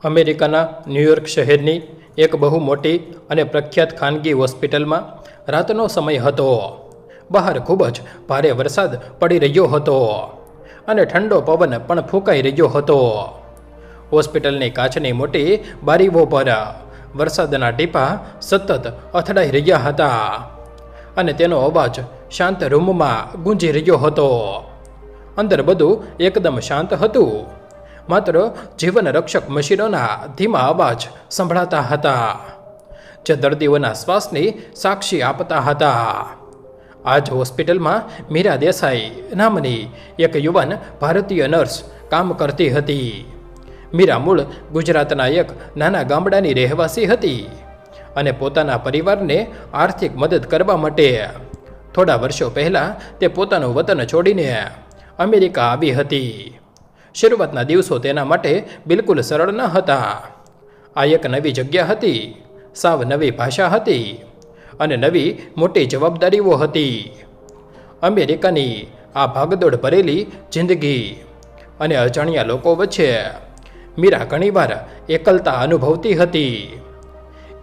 અમેરિકાના ન્યૂયોર્ક શહેરની એક બહુ મોટી અને પ્રખ્યાત ખાનગી હોસ્પિટલમાં રાતનો સમય હતો. બહાર ખૂબ જ ભારે વરસાદ પડી રહ્યો હતો અને ઠંડો પવન પણ ફૂંકાઈ રહ્યો હતો. હોસ્પિટલની કાચની મોટી બારીઓ પર વરસાદના ટીપા સતત અથડાઈ રહ્યા હતા અને તેનો અવાજ શાંત રૂમમાં ગુંજી રહ્યો હતો. અંદર બધું એકદમ શાંત હતું. માત્ર જીવન રક્ષક મશીનોના ધીમા અવાજ સંભળાતા હતા, જે દર્દીઓના શ્વાસની સાક્ષી આપતા હતા. આ જ હોસ્પિટલમાં મીરા દેસાઈ નામની એક યુવાન ભારતીય નર્સ કામ કરતી હતી. મીરા મૂળ ગુજરાતના એક નાના ગામડાની રહેવાસી હતી અને પોતાના પરિવારને આર્થિક મદદ કરવા માટે થોડા વર્ષો પહેલાં તે પોતાનું વતન છોડીને અમેરિકા આવી હતી. શરૂઆતના દિવસો તેના માટે બિલકુલ સરળ ન હતા. આ એક નવી જગ્યા હતી, સાવ નવી ભાષા હતી અને નવી મોટી જવાબદારીઓ હતી. અમેરિકાની આ ભાગદોડ ભરેલી જિંદગી અને અજાણ્યા લોકો વચ્ચે મીરા ઘણીવાર એકલતા અનુભવતી હતી.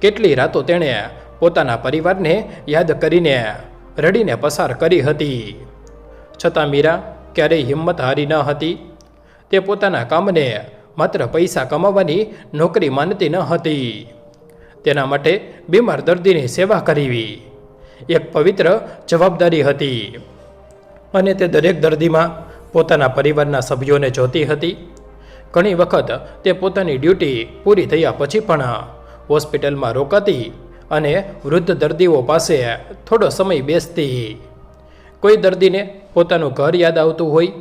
કેટલી રાતો તેણે પોતાના પરિવારને યાદ કરીને રડીને પસાર કરી હતી. છતાં મીરા ક્યારેય હિંમત હારી ન હતી. તે પોતાના કામને માત્ર પૈસા કમાવાની નોકરી માનતી ન હતી. તેના માટે બીમાર દર્દીની સેવા કરવી એક પવિત્ર જવાબદારી હતી અને તે દરેક દર્દીમાં પોતાના પરિવારના સભ્યોને જોતી હતી. ઘણી વખત તે પોતાની ડ્યુટી પૂરી થયા પછી પણ હોસ્પિટલમાં રોકાતી અને વૃદ્ધ દર્દીઓ પાસે થોડો સમય બેસતી. કોઈ દર્દીને પોતાનું ઘર યાદ આવતું હોય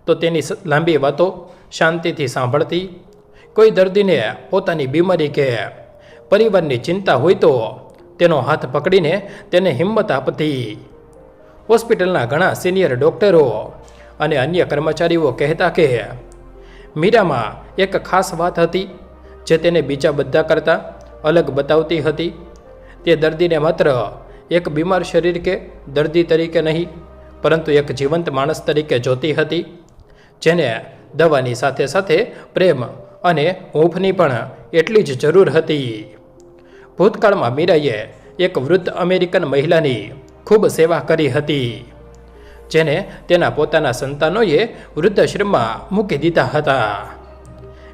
તો તેની લાંબી વાતો શાંતિથી સાંભળતી. કોઈ દર્દીને પોતાની બીમારી કે પરિવારની ચિંતા હોય તો તેનો હાથ પકડીને તેને હિંમત આપતી. હોસ્પિટલના ઘણા સિનિયર ડૉક્ટરો અને અન્ય કર્મચારીઓ કહેતા કે મીરામાં એક ખાસ વાત હતી જે તેને બીજા બધા કરતાં અલગ બતાવતી હતી. તે દર્દીને માત્ર એક બીમાર શરીર કે દર્દી તરીકે નહીં, પરંતુ એક જીવંત માણસ તરીકે જોતી હતી, જેને દવાની સાથે સાથે પ્રેમ અને હૂંફની પણ એટલી જ જરૂર હતી. ભૂતકાળમાં મીરાએ એક વૃદ્ધ અમેરિકન મહિલાની ખૂબ સેવા કરી હતી, જેને તેના પોતાના સંતાનોએ વૃદ્ધાશ્રમમાં મૂકી દીધા હતા.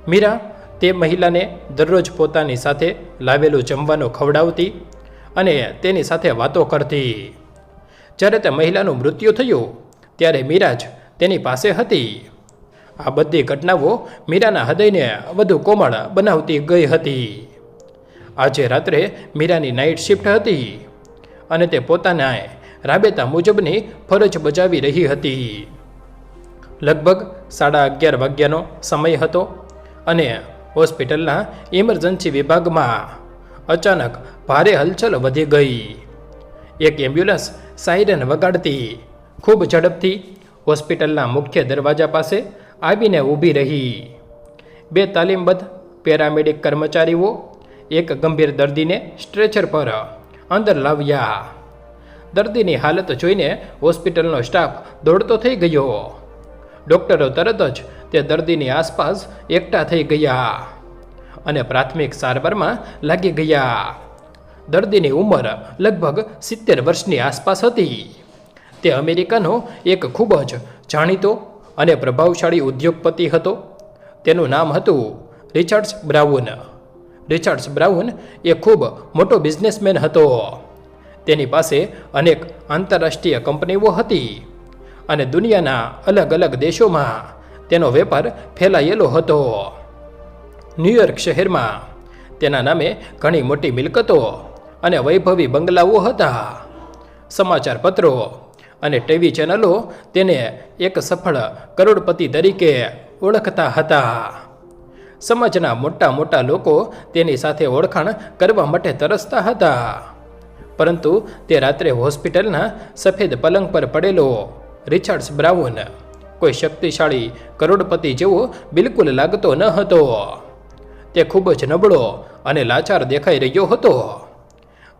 મીરા તે મહિલાને દરરોજ પોતાની સાથે લાવેલું જમવાનું ખવડાવતી અને તેની સાથે વાતો કરતી. જ્યારે તે મહિલાનું મૃત્યુ થયું ત્યારે મીરા જ તેની પાસે હતી. આ બધી ઘટનાઓ મીરાના હૃદયને વધુ કોમળ બનાવતી ગઈ હતી. આજે રાત્રે મીરાની નાઇટ શિફ્ટ હતી અને તે પોતાના રાબેતા મુજબની ફરજ બજાવી રહી હતી. લગભગ 11:30 વાગ્યાનો સમય હતો અને હોસ્પિટલના ઇમરજન્સી વિભાગમાં અચાનક ભારે હલચલ વધી ગઈ. એક એમ્બ્યુલન્સ સાયરન વગાડતી ખૂબ ઝડપથી હોસ્પિટલના મુખ્ય દરવાજા પાસે આવીને ઊભી રહી. 2 તાલીમબદ્ધ પેરામેડિક કર્મચારીઓ એક ગંભીર દર્દીને સ્ટ્રેચર પર અંદર લાવ્યા. દર્દીની હાલત જોઈને હોસ્પિટલનો સ્ટાફ દોડતો થઈ ગયો. ડૉક્ટરો તરત જ તે દર્દીની આસપાસ એકઠા થઈ ગયા અને પ્રાથમિક સારવારમાં લાગી ગયા. દર્દીની ઉંમર લગભગ 70 વર્ષની આસપાસ હતી. તે અમેરિકાનો એક ખૂબ જ જાણીતો અને પ્રભાવશાળી ઉદ્યોગપતિ હતો. તેનું નામ હતું રિચાર્ડ બ્રાઉન. રિચાર્ડ બ્રાઉન એ ખૂબ મોટો બિઝનેસમેન હતો. તેની પાસે અનેક આંતરરાષ્ટ્રીય કંપનીઓ હતી અને દુનિયાના અલગ અલગ દેશોમાં તેનો વેપાર ફેલાયેલો હતો. ન્યૂયોર્ક શહેરમાં તેના નામે ઘણી મોટી મિલકતો અને વૈભવી બંગલાઓ હતા. સમાચાર પત્રો અને ટીવી ચેનલો તેને એક સફળ કરોડપતિ તરીકે ઓળખતા હતા. સમાજના મોટા મોટા લોકો તેની સાથે ઓળખાણ કરવા માટે તરસતા હતા. પરંતુ તે રાત્રે હોસ્પિટલના સફેદ પલંગ પર પડેલો રિચાર્ડ બ્રાઉન કોઈ શક્તિશાળી કરોડપતિ જેવો બિલકુલ લાગતો ન હતો. તે ખૂબ જ નબળો અને લાચાર દેખાઈ રહ્યો હતો.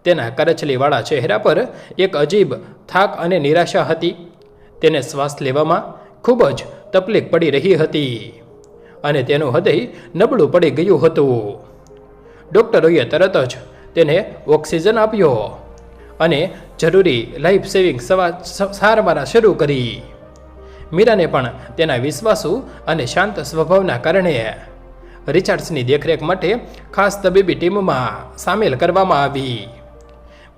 તેના કરચલીવાળા ચહેરા પર એક અજીબ થાક અને નિરાશા હતી. તેને શ્વાસ લેવામાં ખૂબ જ તકલીફ પડી રહી હતી અને તેનું હૃદય નબળું પડી ગયું હતું. ડૉક્ટરોએ તરત જ તેને ઓક્સિજન આપ્યો અને જરૂરી લાઈફ સેવિંગ સારવાર શરૂ કરી. મીરાને પણ તેના વિશ્વાસુ અને શાંત સ્વભાવના કારણે રિચાર્ડ્સની દેખરેખ માટે ખાસ તબીબી ટીમમાં સામેલ કરવામાં આવી.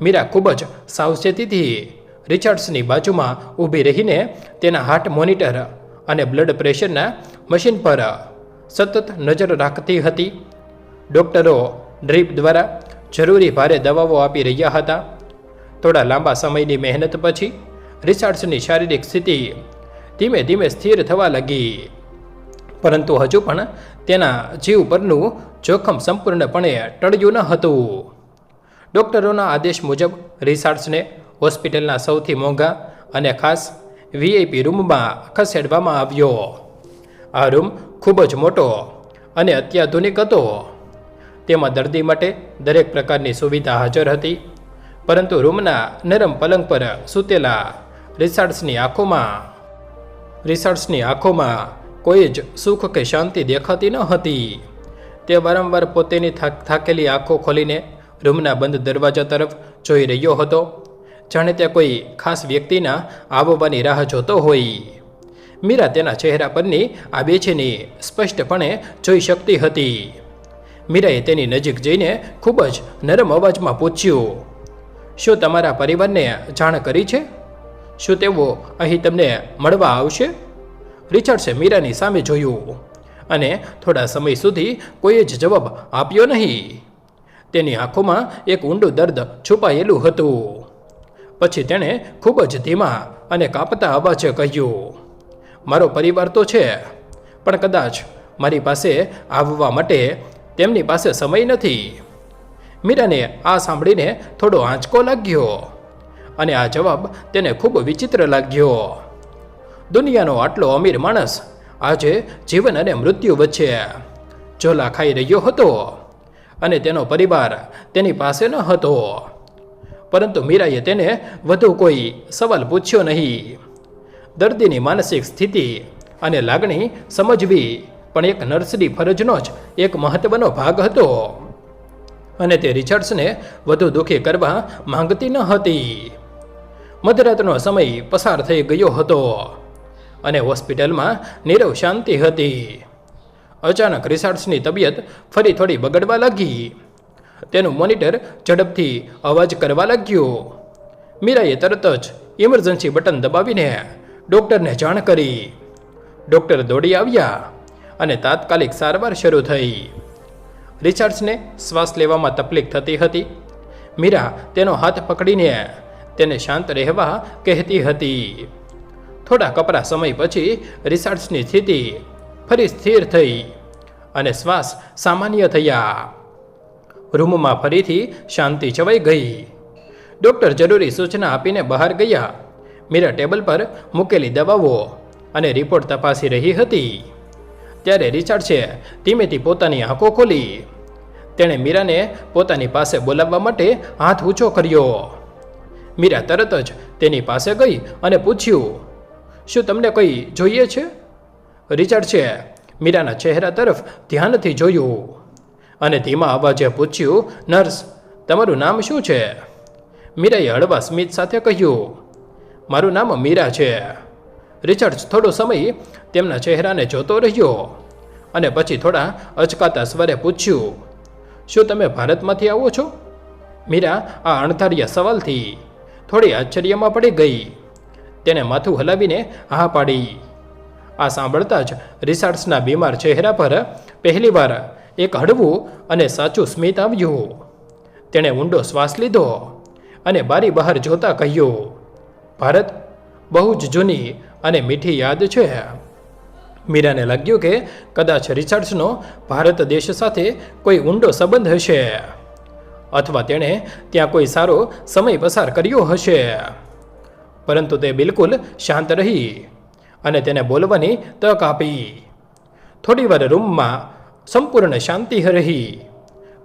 મીરા ખૂબ જ સાવચેતીથી રિચાર્ડ્સની બાજુમાં ઊભી રહીને તેના હાર્ટ મોનિટર અને બ્લડ પ્રેશરના મશીન પર સતત નજર રાખતી હતી. ડૉક્ટરો ડ્રીપ દ્વારા જરૂરી ભારે દવાઓ આપી રહ્યા હતા. થોડા લાંબા સમયની મહેનત પછી રિચાર્ડ્સની શારીરિક સ્થિતિ ધીમે ધીમે સ્થિર થવા લાગી, પરંતુ હજુ પણ તેના જીવ પરનું જોખમ સંપૂર્ણપણે ટળ્યું ન હતું. ડૉક્ટરોના આદેશ મુજબ રિચાર્ડ્સને હોસ્પિટલના સૌથી મોંઘા અને ખાસ વીઆઈપી રૂમમાં ખસેડવામાં આવ્યો. આ રૂમ ખૂબ જ મોટો અને અત્યાધુનિક હતો. તેમાં દર્દી માટે દરેક પ્રકારની સુવિધા હાજર હતી, પરંતુ રૂમના નરમ પલંગ પર સૂતેલા રિચાર્ડ્સની આંખોમાં કોઈ જ સુખ કે શાંતિ દેખાતી ન હતી. તે વારંવાર પોતાની થાકેલી આંખો ખોલીને રૂમના બંધ દરવાજા તરફ જોઈ રહ્યો હતો, જાણે તે કોઈ ખાસ વ્યક્તિના આવવાની રાહ જોતો હોય. મીરા તેના ચહેરા પરની આ બેચેની સ્પષ્ટપણે જોઈ શકતી હતી. મીરાએ તેની નજીક જઈને ખૂબ જ નરમ અવાજમાં પૂછ્યું, શું તમારા પરિવારને જાણ કરી છે? શું તેઓ અહીં તમને મળવા આવશે? રિચાર્ડ્સે મીરાની સામે જોયું અને થોડા સમય સુધી કોઈ જ જવાબ આપ્યો નહીં. તેની આંખોમાં એક ઊંડું દર્દ છુપાયેલું હતું. પછી તેણે ખૂબ જ ધીમા અને કાપતા અવાજે કહ્યું, મારો પરિવાર તો છે, પણ કદાચ મારી પાસે આવવા માટે તેમની પાસે સમય નથી. મીરાને આ સાંભળીને થોડો આંચકો લાગ્યો અને આ જવાબ તેને ખૂબ વિચિત્ર લાગ્યો. દુનિયાનો આટલો અમીર માણસ આજે જીવન અને મૃત્યુ વચ્ચે ઝોલા ખાઈ રહ્યો હતો અને તેનો પરિવાર તેની પાસે ન હતો. પરંતુ મીરાએ તેને વધુ કોઈ સવાલ પૂછ્યો નહીં. દર્દીની માનસિક સ્થિતિ અને લાગણી સમજવી પણ એક નર્સની ફરજનો જ એક મહત્વનો ભાગ હતો, અને તે રિચાર્ડ્સને વધુ દુઃખી કરવા માંગતી ન હતી. મધરાતનો સમય પસાર થઈ ગયો હતો અને હોસ્પિટલમાં નીરવ શાંતિ હતી. અચાનક રિચાર્ડ્સની તબિયત ફરી થોડી બગડવા લાગી. તેનું મોનિટર ઝડપથી અવાજ કરવા લાગ્યું. મીરાએ તરત જ ઇમરજન્સી બટન દબાવીને ડૉક્ટરને જાણ કરી. ડૉક્ટર દોડી આવ્યા અને તાત્કાલિક સારવાર શરૂ થઈ. રિચાર્ડ્સને શ્વાસ લેવામાં તકલીફ થતી હતી. મીરા તેનો હાથ પકડીને તેને શાંત રહેવા કહેતી હતી. થોડા કપરા સમય પછી રિચાર્ડ્સની સ્થિતિ ફરી સ્થિર થઈ અને શ્વાસ સામાન્ય થયા. રૂમમાં ફરીથી શાંતિ છવાઈ ગઈ. ડૉક્ટર જરૂરી સૂચના આપીને બહાર ગયા. મીરા ટેબલ પર મૂકેલી દવાઓ અને રિપોર્ટ તપાસી રહી હતી. ત્યારે રિચાર્ડ્સે ધીમેથી પોતાની આંખો ખોલી. તેણે મીરાને પોતાની પાસે બોલાવવા માટે હાથ ઊંચો કર્યો. મીરા તરત જ તેની પાસે ગઈ અને પૂછ્યું, શું તમને કંઈ જોઈએ છે? રિચાર્ડ્સે મીરાના ચહેરા તરફ ધ્યાનથી જોયું અને ધીમા અવાજે પૂછ્યું, નર્સ, તમારું નામ શું છે? મીરાએ હળવા સ્મિત સાથે કહ્યું, મારું નામ મીરા છે. રિચાર્ડ્સ થોડો સમય તેમના ચહેરાને જોતો રહ્યો અને પછી થોડા અચકાતા સ્વરે પૂછ્યું, શું તમે ભારતમાંથી આવો છો? મીરા આ અણધાર્યા સવાલથી થોડી આશ્ચર્યમાં પડી ગઈ. તેણે માથું હલાવીને હા પાડી. આ સાંભળતા જ રિચાર્ડ્સના બીમાર ચહેરા પર પહેલીવાર એક હળવું અને સાચું સ્મિત આવ્યું. તેણે ઊંડો શ્વાસ લીધો અને બારી બહાર જોતા કહ્યું, ભારત બહુ જ જૂની અને મીઠી યાદ છે. મીરાને લાગ્યું કે કદાચ રિચાર્ડ્સનો ભારત દેશ સાથે કોઈ ઊંડો સંબંધ હશે, અથવા તેણે ત્યાં કોઈ સારો સમય પસાર કર્યો હશે. પરંતુ તે બિલકુલ શાંત રહી અને તેને બોલવાની તક આપી. થોડીવાર રૂમમાં સંપૂર્ણ શાંતિ રહી.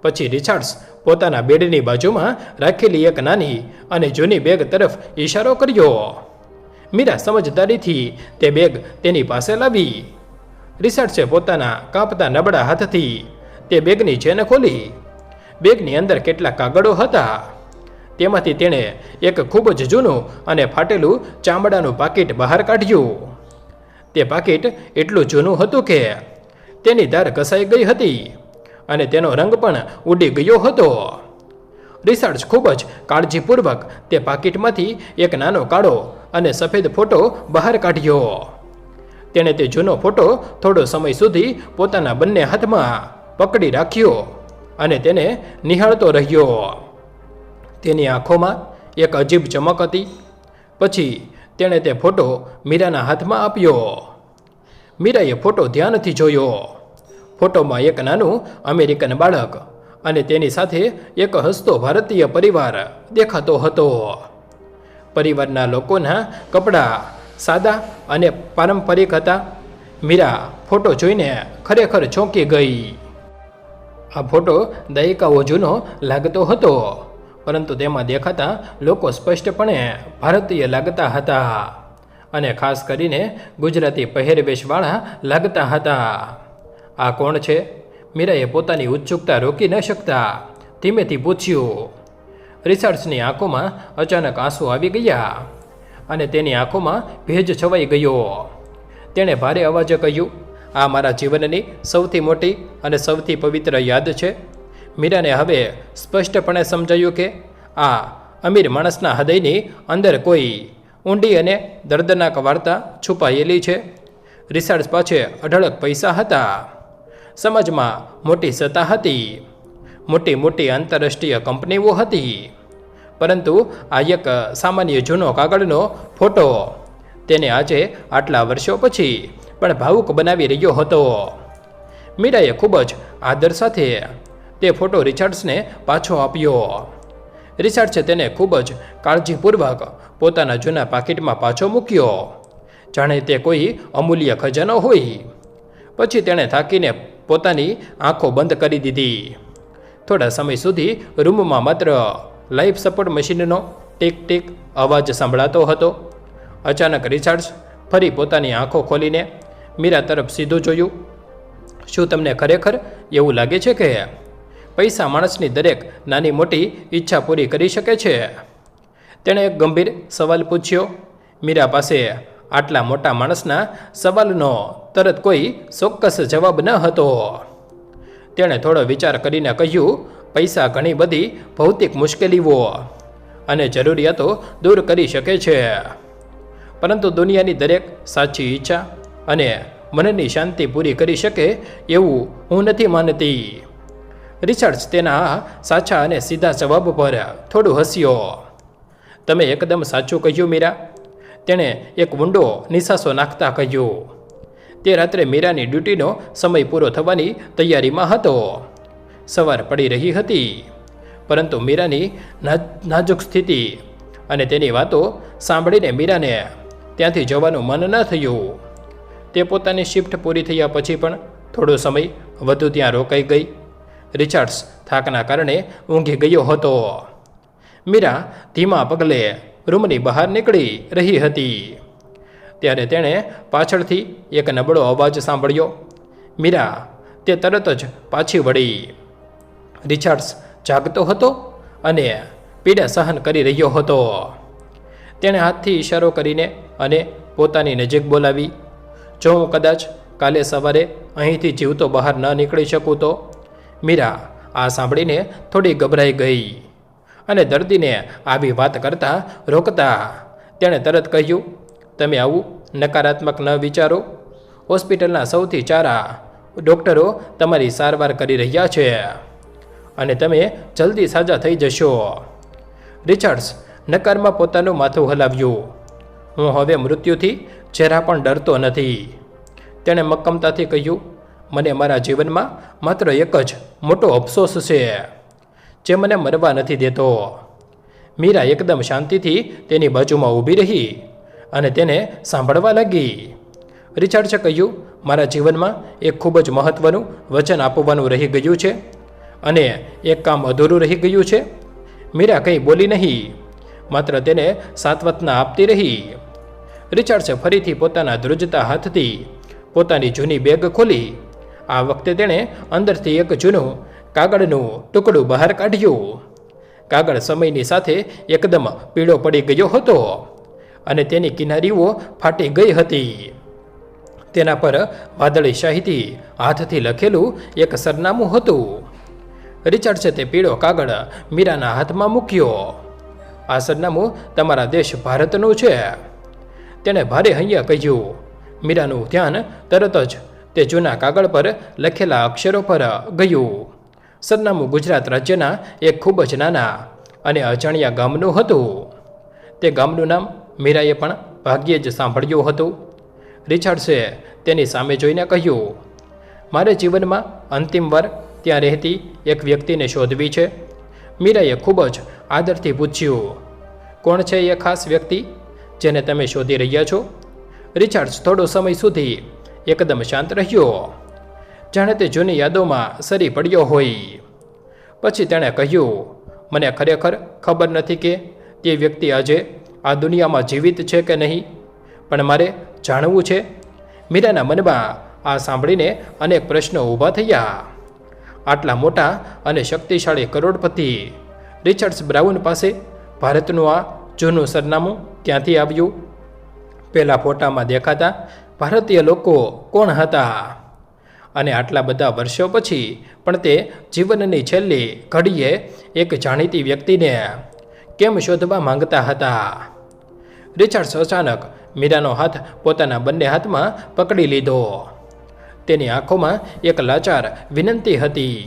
પછી રિચાર્ડ્સ પોતાના બેડની બાજુમાં રાખેલી એક નાની અને જૂની બેગ તરફ ઈશારો કર્યો. મીરા સમજદારીથી તે બેગ તેની પાસે લાવી. રિચાર્ડ્સે પોતાના કાપતા નબળા હાથથી તે બેગની ચેન ખોલી. બેગની અંદર કેટલાક કાગળો હતા. તેમાંથી તેણે એક ખૂબ જ જૂનું અને ફાટેલું ચામડાનું પાકીટ બહાર કાઢ્યું. તે પાકીટ એટલું જૂનું હતું કે તેની ધાર ઘસાઈ ગઈ હતી અને તેનો રંગ પણ ઉડી ગયો હતો. રિચાર્ડ ખૂબ જ કાળજીપૂર્વક તે પાકીટમાંથી એક નાનો કાળો અને સફેદ ફોટો બહાર કાઢ્યો. તેણે તે જૂનો ફોટો થોડો સમય સુધી પોતાના બંને હાથમાં પકડી રાખ્યો અને તેને નિહાળતો રહ્યો. તેની આંખોમાં એક અજીબ ચમક હતી. પછી તેણે તે ફોટો મીરાના હાથમાં આપ્યો. મીરાએ ફોટો ધ્યાનથી જોયો. ફોટોમાં એક નાનું અમેરિકન બાળક અને તેની સાથે એક હસતો ભારતીય પરિવાર દેખાતો હતો. પરિવારના લોકોના કપડાં સાદા અને પારંપરિક હતા. મીરા ફોટો જોઈને ખરેખર ચોંકી ગઈ. આ ફોટો દાયકાઓ જૂનો લાગતો હતો, પરંતુ તેમાં દેખાતા લોકો સ્પષ્ટપણે ભારતીય લાગતા હતા અને ખાસ કરીને ગુજરાતી પહેરવેશવાળા લાગતા હતા. આ કોણ છે? મીરાએ પોતાની ઉત્સુકતા રોકી ન શકતા ધીમેથી પૂછ્યું. રિચાર્ડ્સની આંખોમાં અચાનક આંસુ આવી ગયા અને તેની આંખોમાં ભેજ છવાઈ ગયો. તેણે ભારે અવાજે કહ્યું, આ મારા જીવનની સૌથી મોટી અને સૌથી પવિત્ર યાદ છે. મીરાને હવે સ્પષ્ટપણે સમજાયું કે આ અમીર માણસના હૃદયની અંદર કોઈ ઊંડી અને દર્દનાક વાર્તા છુપાયેલી છે. રિચાર્ડ્સ પાસે અઢળક પૈસા હતા, સમાજમાં મોટી સત્તા હતી, મોટી મોટી આંતરરાષ્ટ્રીય કંપનીઓ હતી, પરંતુ આ એક સામાન્ય જૂનો કાગળનો ફોટો તેને આજે આટલા વર્ષો પછી પણ ભાવુક બનાવી રહ્યો હતો. મીરાએ ખૂબ જ આદર સાથે તે ફોટો રિચાર્ડ્સને પાછો આપ્યો. રિચાર્ડ્સે તેને ખૂબ જ કાળજીપૂર્વક પોતાના જૂના પાકીટમાં પાછો મૂક્યો, જાણે તે કોઈ અમૂલ્ય ખજાનો હોય. પછી તેણે થાકીને પોતાની આંખો બંધ કરી દીધી. થોડા સમય સુધી રૂમમાં માત્ર લાઈફ સપોર્ટ મશીનનો ટીક ટીક અવાજ સંભળાતો હતો. અચાનક રિચાર્ડ્સ ફરી પોતાની આંખો ખોલીને મીરા તરફ સીધું જોયું. શું તમને ખરેખર એવું લાગે છે કે પૈસા માણસની દરેક નાની મોટી ઈચ્છા પૂરી કરી શકે છે? તેણે એક ગંભીર સવાલ પૂછ્યો. મીરા પાસે આટલા મોટા માણસના સવાલનો તરત કોઈ ચોક્કસ જવાબ ન હતો. તેણે થોડો વિચાર કરીને કહ્યું, પૈસા ઘણી બધી ભૌતિક મુશ્કેલીઓ અને જરૂરિયાતો દૂર કરી શકે છે, પરંતુ દુનિયાની દરેક સાચી ઈચ્છા અને મનની શાંતિ પૂરી કરી શકે એવું હું નથી માનતી. રિચાર્ડ્સ તેના આ સાચા અને સીધા જવાબ પર થોડું હસ્યો. તમે એકદમ સાચું કહ્યું મીરા, તેણે એક ઊંડો નિસાસો નાખતા કહ્યું. તે રાત્રે મીરાની ડ્યુટીનો સમય પૂરો થવાની તૈયારીમાં હતો. સવાર પડી રહી હતી, પરંતુ મીરાની નાજુક સ્થિતિ અને તેની વાતો સાંભળીને મીરાને ત્યાંથી જવાનું મન ન થયું. તે પોતાની શિફ્ટ પૂરી થયા પછી પણ થોડો સમય વધુ ત્યાં રોકાઈ ગઈ. રિચાર્ડ્સ થાકના કારણે ઊંઘી ગયો હતો. મીરા ધીમા પગલે રૂમની બહાર નીકળી રહી હતી ત્યારે તેણે પાછળથી એક નબળો અવાજ સાંભળ્યો. મીરા તે તરત જ પાછી વળી. રિચાર્ડ્સ જાગતો હતો અને પીડા સહન કરી રહ્યો હતો. તેણે હાથથી ઇશારો કરીને અને પોતાની નજીક બોલાવી, જો હું કદાચ કાલે સવારે અહીંથી જીવતો બહાર ન નીકળી શકું તો? મીરા આ સાંભળીને થોડી ગભરાઈ ગઈ અને દર્દીને આવી વાત કરતાં રોકતા તેણે તરત કહ્યું, તમે આવું નકારાત્મક ન વિચારો. હોસ્પિટલના સૌથી સારા ડૉક્ટરો તમારી સારવાર કરી રહ્યા છે અને તમે જલ્દી સાજા થઈ જશો. રિચાર્ડ્સ નકારમાં પોતાનું માથું હલાવ્યું. હું હવે મૃત્યુથી જરા પણ ડરતો નથી. તેણે મક્કમતાથી કહ્યું, મને મારા જીવનમાં માત્ર એક જ મોટો અફસોસ છે, જે મને મરવા નથી દેતો. મીરા એકદમ શાંતિથી તેની બાજુમાં ઊભી રહી અને તેને સાંભળવા લાગી. રિચાર્ડ્સે કહ્યું, મારા જીવનમાં એક ખૂબ જ મહત્ત્વનું વચન આપવાનું રહી ગયું છે અને એક કામ અધૂરું રહી ગયું છે. મીરા કંઈ બોલી નહીં, માત્ર તેને સાંત્વના આપતી રહી. રિચાર્ડ્સે ફરીથી પોતાના ધ્રુજતા હાથથી પોતાની જૂની બેગ ખોલી. આ વખતે તેણે અંદરથી એક જૂનું કાગળનું ટુકડું બહાર કાઢ્યું. કાગળ સમયની સાથે એકદમ પીળો પડી ગયો હતો અને તેની કિનારીઓ ફાટી ગઈ હતી. તેના પર વાદળી શાહીથી હાથથી લખેલું એક સરનામું હતું. રિચાર્ડસે તે પીળો કાગળ મીરાના હાથમાં મૂક્યો. આ સરનામું તમારા દેશ ભારતનું છે, તેણે ભારે હૈયા કહ્યું. મીરાનું ધ્યાન તરત જ તે જૂના કાગળ પર લખેલા અક્ષરો પર ગયું. સરનામું ગુજરાત રાજ્યના એક ખૂબ જ નાના અને અજાણ્યા ગામનું હતું. તે ગામનું નામ મીરાએ પણ ભાગ્યે જ સાંભળ્યું હતું. રિચાર્ડસે તેની સામે જોઈને કહ્યું, મારે જીવનમાં અંતિમવાર ત્યાં રહેતી એક વ્યક્તિને શોધવી છે. મીરાએ ખૂબ જ આદરથી પૂછ્યું, કોણ છે એ ખાસ વ્યક્તિ જેને તમે શોધી રહ્યા છો? રિચાર્ડ્સ થોડો સમય સુધી એકદમ શાંત રહ્યો, જાણે તે જૂની યાદોમાં સરી પડ્યો હોય. પછી તેણે કહ્યું, મને ખરેખર ખબર નથી કે તે વ્યક્તિ આજે આ દુનિયામાં જીવિત છે કે નહીં, પણ મારે જાણવું છે. મીરાના મનમાં આ સાંભળીને અનેક પ્રશ્નો ઊભા થયા. આટલા મોટા અને શક્તિશાળી કરોડપતિ રિચાર્ડ્સ બ્રાઉન પાસે ભારતનું આ જૂનું સરનામું ક્યાંથી આવ્યું? પહેલા ફોટામાં દેખાતા ભારતીય લોકો કોણ હતા? અને આટલા બધા વર્ષો પછી પણ તે જીવનની છેલ્લી ઘડીએ એક જાણીતી વ્યક્તિને કેમ શોધવા માંગતા હતા? રિચાર્ડ્સ અચાનક મીરાનો હાથ પોતાના બંને હાથમાં પકડી લીધો. તેની આંખોમાં એક લાચાર વિનંતી હતી.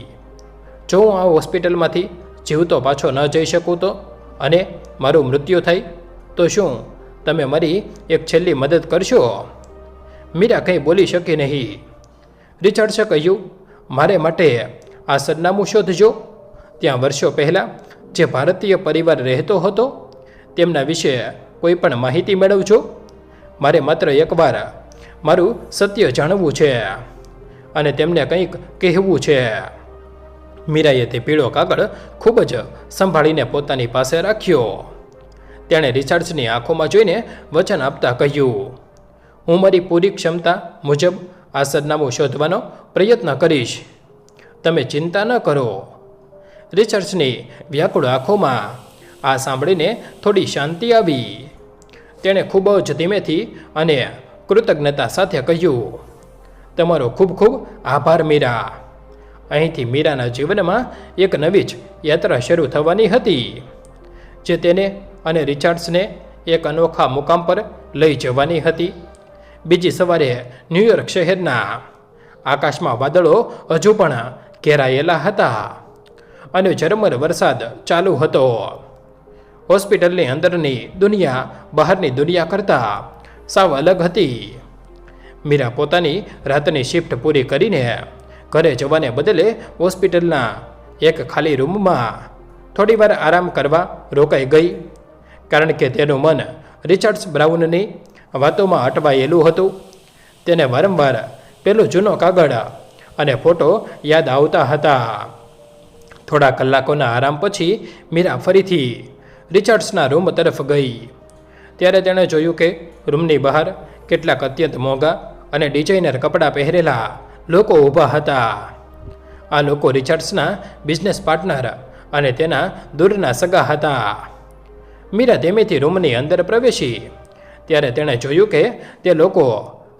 જો હું આ હોસ્પિટલમાંથી જીવતો પાછો ન જઈ શકું તો, અને મારું મૃત્યુ થાય તો શું તમે મારી એક છેલ્લી મદદ કરશો? મીરા કંઈ બોલી શકી નહીં. રિચાર્ડસે કહ્યું, મારે માટે આ સરનામું શોધજો. ત્યાં વર્ષો પહેલાં જે ભારતીય પરિવાર રહેતો હતો તેમના વિશે કોઈ પણ માહિતી મેળવજો. મારે માત્ર એકવાર મારું સત્ય જાણવું છે અને તેમને કંઈક કહેવું છે. મીરાએ તે પીળો કાગળ ખૂબ જ સંભાળીને પોતાની પાસે રાખ્યો. તેણે રિચાર્ડ્સની આંખોમાં જોઈને વચન આપતા કહ્યું, હું મારી પૂરી ક્ષમતા મુજબ આ સરનામું શોધવાનો પ્રયત્ન કરીશ. તમે ચિંતા ન કરો. રિચાર્ડ્સની વ્યાકુળ આંખોમાં આ સાંભળીને થોડી શાંતિ આવી. તેણે ખૂબ જ ધીમેથી અને કૃતજ્ઞતા સાથે કહ્યું, તમારો ખૂબ ખૂબ આભાર મીરા. અહીંથી મીરાના જીવનમાં એક નવી જ યાત્રા શરૂ થવાની હતી, જે તેને અને રિચાર્ડ્સને એક અનોખા મુકામ પર લઈ જવાની હતી. બીજી સવારે ન્યૂયોર્ક શહેરના આકાશમાં વાદળો હજુ પણ ઘેરાયેલા હતા અને ઝરમર વરસાદ ચાલુ હતો. હોસ્પિટલની અંદરની દુનિયા બહારની દુનિયા કરતાં સાવ અલગ હતી. મીરા પોતાની રાતની શિફ્ટ પૂરી કરીને ઘરે જવાને બદલે હોસ્પિટલના એક ખાલી રૂમમાં થોડીવાર આરામ કરવા રોકાઈ ગઈ, કારણ કે તેનું મન રિચાર્ડ્સ બ્રાઉનની વાતોમાં અટવાયેલું હતું. તેને વારંવાર પેલો જૂનો કાગળ અને ફોટો યાદ આવતા હતા. થોડા કલાકોના આરામ પછી મીરા ફરીથી રિચાર્ડ્સના રૂમ તરફ ગઈ. ત્યારે તેણે જોયું કે રૂમની બહાર કેટલાક અત્યંત મોંઘા અને ડિઝાઇનર કપડાં પહેરેલા લોકો ઊભા હતા. આ લોકો રિચાર્ડ્સના બિઝનેસ પાર્ટનર અને તેના દૂરના સગા હતા. મીરા ધીમેથી રૂમની અંદર પ્રવેશી ત્યારે તેણે જોયું કે તે લોકો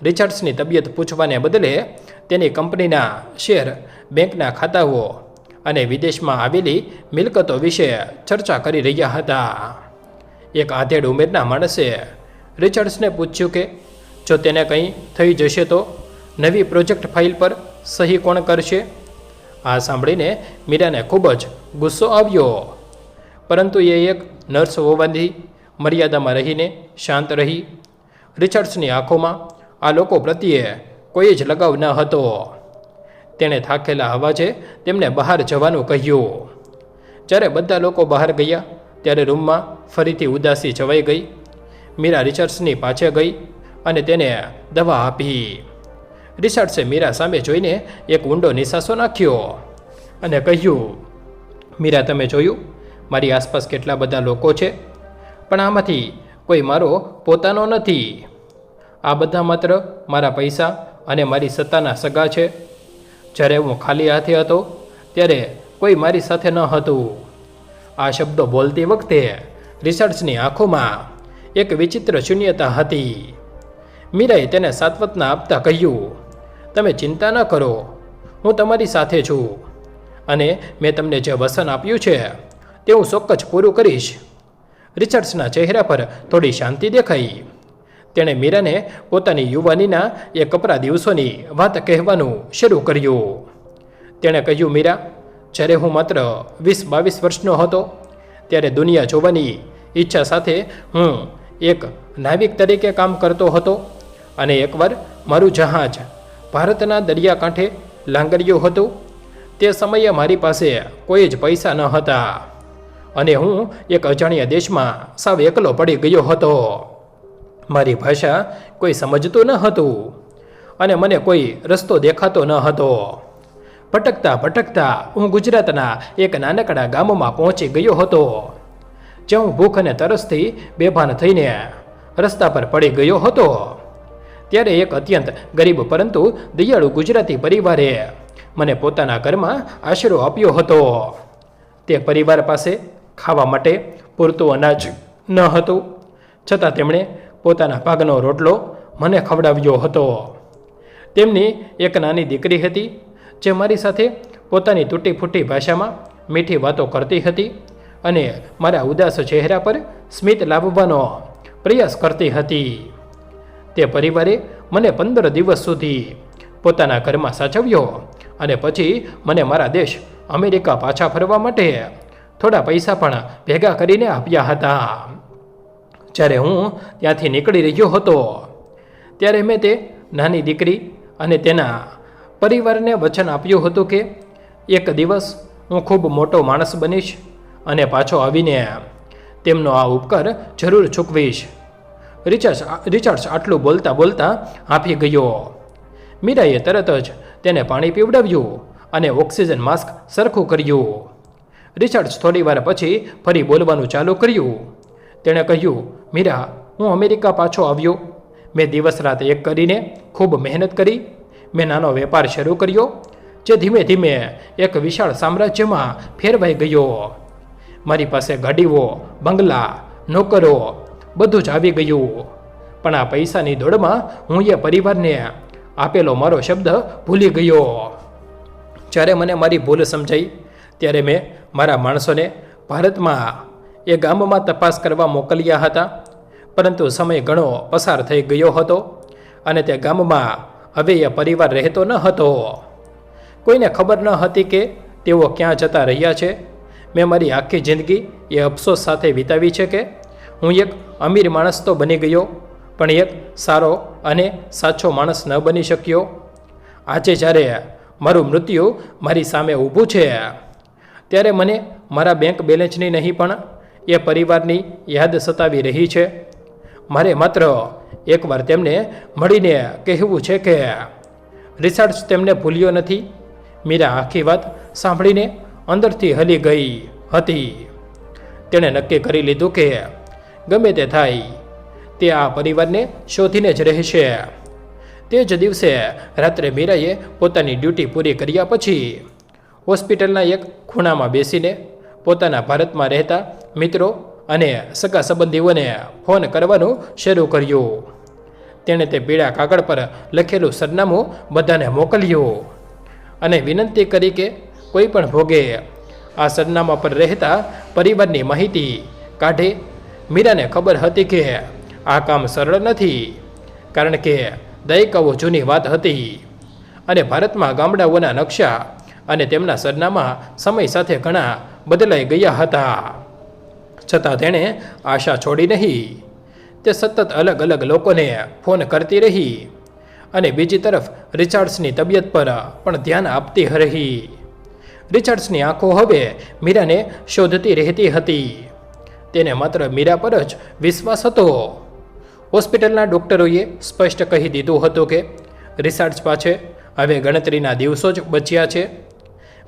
રિચાર્ડ્સની તબિયત પૂછવાને બદલે તેની કંપનીના શેર, બેંકના ખાતાઓ અને વિદેશમાં આવેલી મિલકતો વિશે ચર્ચા કરી રહ્યા હતા. એક આધેડ ઉંમરના માણસે રિચાર્ડ્સને પૂછ્યું કે જો તેને કંઈ થઈ જશે તો નવી પ્રોજેક્ટ ફાઇલ પર સહી કોણ કરશે? આ સાંભળીને મીરાને ખૂબ જ ગુસ્સો આવ્યો, પરંતુ એ એક નર્સ હોવાથી મર્યાદામાં રહીને શાંત રહી. રિચાર્ડ્સની આંખોમાં આ લોકો પ્રત્યે કોઈ જ લગાવ ન હતો. તેણે થાકેલા અવાજે તેમને બહાર જવાનું કહ્યું. જ્યારે બધા લોકો બહાર ગયા ત્યારે રૂમમાં ફરીથી ઉદાસી છવાઈ ગઈ. મીરા રિચાર્ડ્સની પાછે ગઈ અને તેને દવા આપી. રિચાર્ડ્સે મીરા સામે જોઈને એક ઊંડો નિસાસો નાખ્યો અને કહ્યું, મીરા, તમે જોયું મારી આસપાસ કેટલા બધા લોકો છે, પણ આમાંથી કોઈ મારો પોતાનો નથી. આ બધા માત્ર મારા પૈસા અને મારી સત્તાના સગા છે. જ્યારે હું ખાલી હાથે હતો ત્યારે કોઈ મારી સાથે ન હતું. આ શબ્દો બોલતી વખતે રિચર્ડ્સની આંખોમાં એક વિચિત્ર શૂન્યતા હતી. મીરાએ તેને સાંત્વના આપતા કહ્યું, તમે ચિંતા ન કરો, હું તમારી સાથે છું અને મેં તમને જે વસન આપ્યું છે તે હું ચોક્કસ પૂરું કરીશ. રિચર્ડ્સના ચહેરા પર થોડી શાંતિ દેખાઈ. તેણે મીરાને પોતાની યુવાનીના એ કપરા દિવસોની વાત કહેવાનું શરૂ કર્યું. તેણે કહ્યું, મીરા, જ્યારે હું માત્ર 20-22 વર્ષનો હતો ત્યારે દુનિયા જોવાની ઈચ્છા સાથે હું એક નાવિક તરીકે કામ કરતો હતો અને એકવાર મારું જહાજ ભારતના દરિયાકાંઠે લાંગર્યું હતું. તે સમયે મારી પાસે કોઈ જ પૈસા ન હતા અને હું એક અજાણ્યા દેશમાં સાવ એકલો પડી ગયો હતો. મારી ભાષા કોઈ સમજતું ન હતું અને મને કોઈ રસ્તો દેખાતો ન હતો. ભટકતા ભટકતા હું ગુજરાતના એક નાનકડા ગામમાં પહોંચી ગયો હતો, જ્યાં હું ભૂખ અને તરસથી બેભાન થઈને રસ્તા પર પડી ગયો હતો. ત્યારે એક અત્યંત ગરીબ પરંતુ દયાળુ ગુજરાતી પરિવારે મને પોતાના ઘરમાં આશરો આપ્યો હતો. તે પરિવાર પાસે ખાવા માટે પૂરતું અનાજ ન હતું, છતાં તેમણે પોતાના ભાગનો રોટલો મને ખવડાવ્યો હતો. તેમની એક નાની દીકરી હતી જે મારી સાથે પોતાની તૂટી ફૂટી ભાષામાં મીઠી વાતો કરતી હતી અને મારા ઉદાસ ચહેરા પર સ્મિત લાવવાનો પ્રયાસ કરતી હતી. તે પરિવારે મને 15 દિવસ સુધી પોતાના ઘરમાં સાચવ્યો અને પછી મને મારા દેશ અમેરિકા પાછા ફરવા માટે થોડા પૈસા પણ ભેગા કરીને આપ્યા હતા. જ્યારે હું ત્યાંથી નીકળી રહ્યો હતો ત્યારે મેં તે નાની દીકરી અને તેના પરિવારને વચન આપ્યું હતું કે એક દિવસ હું ખૂબ મોટો માણસ બનીશ અને પાછો આવીને તેમનો આ ઉપકાર જરૂર ચૂકવીશ. રિચર્ડ્સ આટલું બોલતા બોલતા હાંફી ગયો. મીરાએ તરત જ તેને પાણી પીવડાવ્યું અને ઓક્સિજન માસ્ક સરખું કર્યું. રિચર્ડ્સ થોડી વાર પછી ફરી બોલવાનું ચાલુ કર્યું. તેણે કહ્યું, મીરા, હું અમેરિકા પાછો આવ્યો. મેં દિવસ રાત એક કરીને ખૂબ મહેનત કરી. મેં નાનો વેપાર શરૂ કર્યો જે ધીમે ધીમે એક વિશાળ સામ્રાજ્યમાં ફેરવાઈ ગયો. મારી પાસે ગાડીઓ, બંગલા, નોકરો બધું જ આવી ગયું. પણ આ પૈસાની દોડમાં હું એ પરિવારને આપેલો મારો શબ્દ ભૂલી ગયો. જ્યારે મને મારી ભૂલ સમજાઈ ત્યારે મેં મારા માણસોને ભારતમાં એ ગામમાં તપાસ કરવા મોકલ્યા હતા, પરંતુ સમય ઘણો પસાર થઈ ગયો હતો અને તે ગામમાં હવે એ પરિવાર રહેતો ન હતો. કોઈને ખબર ન હતી કે તેઓ ક્યાં જતા રહ્યા છે. મેં મારી આખી જિંદગી એ અફસોસ સાથે વિતાવી છે કે હું એક અમીર માણસ તો બની ગયો પણ એક સારો અને સાચો માણસ ન બની શક્યો. આજે જ્યારે મારું મૃત્યુ મારી સામે ઊભું છે ત્યારે મને મારા બેંક બેલેન્સની નહીં પણ એ પરિવારની યાદ સતાવી રહી છે. મારે માત્ર એકવાર તેમને મળીને કહેવું છે કે રિચર્ડ્સ તેમને ભૂલ્યો નથી. મીરા આખી વાત સાંભળીને અંદરથી હલી ગઈ હતી. તેણે નક્કી કરી લીધું કે ગમે તે થાય તે આ પરિવારને શોધીને જ રહેશે. તે જ દિવસે રાત્રે મીરાએ પોતાની ડ્યુટી પૂરી કર્યા પછી હોસ્પિટલના એક ખૂણામાં બેસીને પોતાના ભારતમાં રહેતા મિત્રો અને સગા સંબંધીઓને ફોન કરવાનું શરૂ કર્યું. તેણે તે પીળા કાગળ પર લખેલું સરનામું બધાને મોકલ્યું અને વિનંતી કરી કે કોઈ પણ ભોગે આ સરનામા પર રહેતા પરિવારની માહિતી કાઢે. મીરાને ખબર હતી કે આ કામ સરળ નથી, કારણ કે દાયકાઓ જૂની વાત હતી અને ભારતમાં ગામડાઓના નકશા અને તેમના સરનામા સમય સાથે ઘણા બદલાઈ ગયા હતા. છતાં તેણે આશા છોડી નહીં. તે સતત અલગ અલગ લોકોને ફોન કરતી રહી અને બીજી તરફ રિચર્ડ્સની તબિયત પર પણ ધ્યાન આપતી રહી. રિચર્ડ્સની આંખો હવે મીરાને શોધતી રહેતી હતી. તેને માત્ર મીરા પર જ વિશ્વાસ હતો. હોસ્પિટલના ડૉક્ટરોએ સ્પષ્ટ કહી દીધું હતું કે રિચર્ડ્સ પાસે હવે ગણતરીના દિવસો જ બચ્યા છે.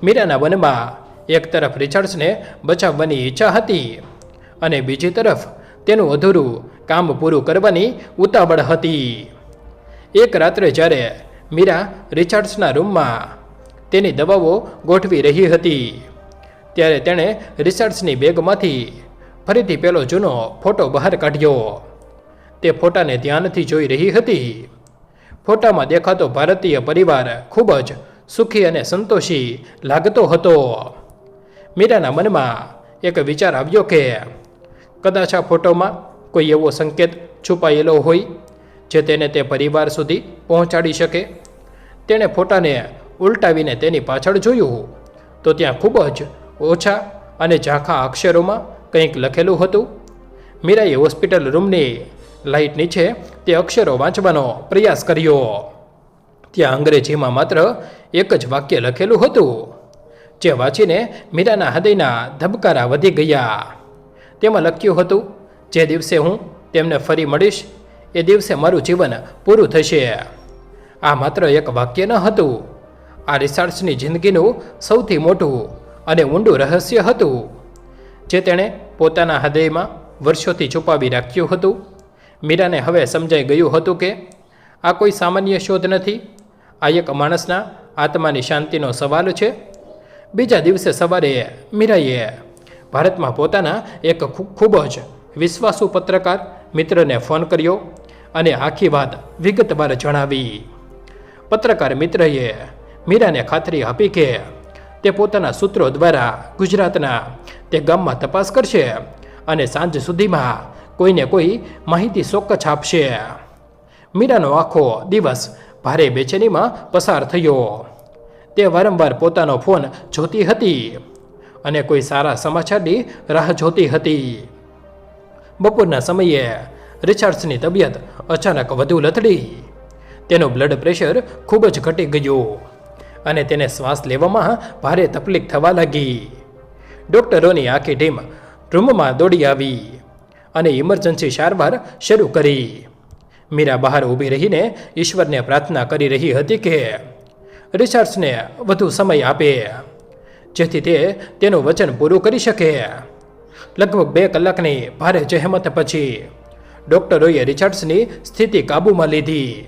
મીરાના મનમાં એક તરફ રિચર્ડ્સને બચાવવાની ઈચ્છા હતી અને બીજી તરફ તેનું અધૂરું કામ પૂરું કરવાની ઉતાવળ હતી. એક રાત્રે જ્યારે મીરા રિચાર્ડ્સના રૂમમાં તેની દવાઓ ગોઠવી રહી હતી ત્યારે તેણે રિચાર્ડ્સની બેગમાંથી ફરીથી પેલો જૂનો ફોટો બહાર કાઢ્યો. તે ફોટાને ધ્યાનથી જોઈ રહી હતી. ફોટામાં દેખાતો ભારતીય પરિવાર ખૂબ જ સુખી અને સંતોષી લાગતો હતો. મીરાના મનમાં એક વિચાર આવ્યો કે કદાચ આ ફોટોમાં કોઈ એવો સંકેત છુપાયેલો હોય જે તેને તે પરિવાર સુધી પહોંચાડી શકે. તેણે ફોટાને ઉલટાવીને તેની પાછળ જોયું તો ત્યાં ખૂબ જ ઓછા અને ઝાંખા અક્ષરોમાં કંઈક લખેલું હતું. મીરાએ હોસ્પિટલ રૂમની લાઇટ નીચે તે અક્ષરો વાંચવાનો પ્રયાસ કર્યો. ત્યાં અંગ્રેજીમાં માત્ર એક જ વાક્ય લખેલું હતું જે વાંચીને મીરાના હૃદયના ધબકારા વધી ગયા. તેમાં લખ્યું હતું, જે દિવસે હું તેમને ફરી મળીશ એ દિવસે મારું જીવન પૂરું થશે. આ માત્ર એક વાક્ય ન હતું. આ રિચાર્ડ્સની જિંદગીનું સૌથી મોટું અને ઊંડું રહસ્ય હતું જે તેણે પોતાના હૃદયમાં વર્ષોથી છુપાવી રાખ્યું હતું. મીરાને હવે સમજાઈ ગયું હતું કે આ કોઈ સામાન્ય શોધ નથી. આ એક માણસના આત્માની શાંતિનો સવાલ છે. બીજા દિવસે સવારે મીરાએ ભારતમાં પોતાના એક ખૂબ જ વિશ્વાસુ પત્રકાર મિત્રને ફોન કર્યો અને આખી વાત વિગતવાર જણાવી. પત્રકાર મિત્રએ મીરાને ખાતરી આપી કે તે પોતાના સૂત્રો દ્વારા ગુજરાતના તે ગામમાં તપાસ કરશે અને સાંજ સુધીમાં કોઈને કોઈ માહિતી ચોક્કસ આપશે. મીરાનો આખો દિવસ ભારે બેચેનીમાં પસાર થયો. તે વારંવાર પોતાનો ફોન જોતી હતી અને કોઈ સારા સમાચારની રાહ જોતી હતી. બપોરના સમયે રિચાર્ડ્સની તબિયત અચાનક વધુ લથડી. તેનું બ્લડ પ્રેશર ખૂબ જ ઘટી ગયું અને તેને શ્વાસ લેવામાં ભારે તકલીફ થવા લાગી. ડૉક્ટરોની આખી ટીમ રૂમમાં દોડી આવી અને ઇમરજન્સી સારવાર શરૂ કરી. મીરા બહાર ઊભી રહીને ઈશ્વરને પ્રાર્થના કરી રહી હતી કે રિચાર્ડ્સને વધુ સમય આપે જેથી તે તેનું વચન પૂરું કરી શકે. લગભગ 2 કલાકની ભારે જહેમત પછી ડૉક્ટરોએ રિચાર્ડ્સની સ્થિતિ કાબૂમાં લીધી,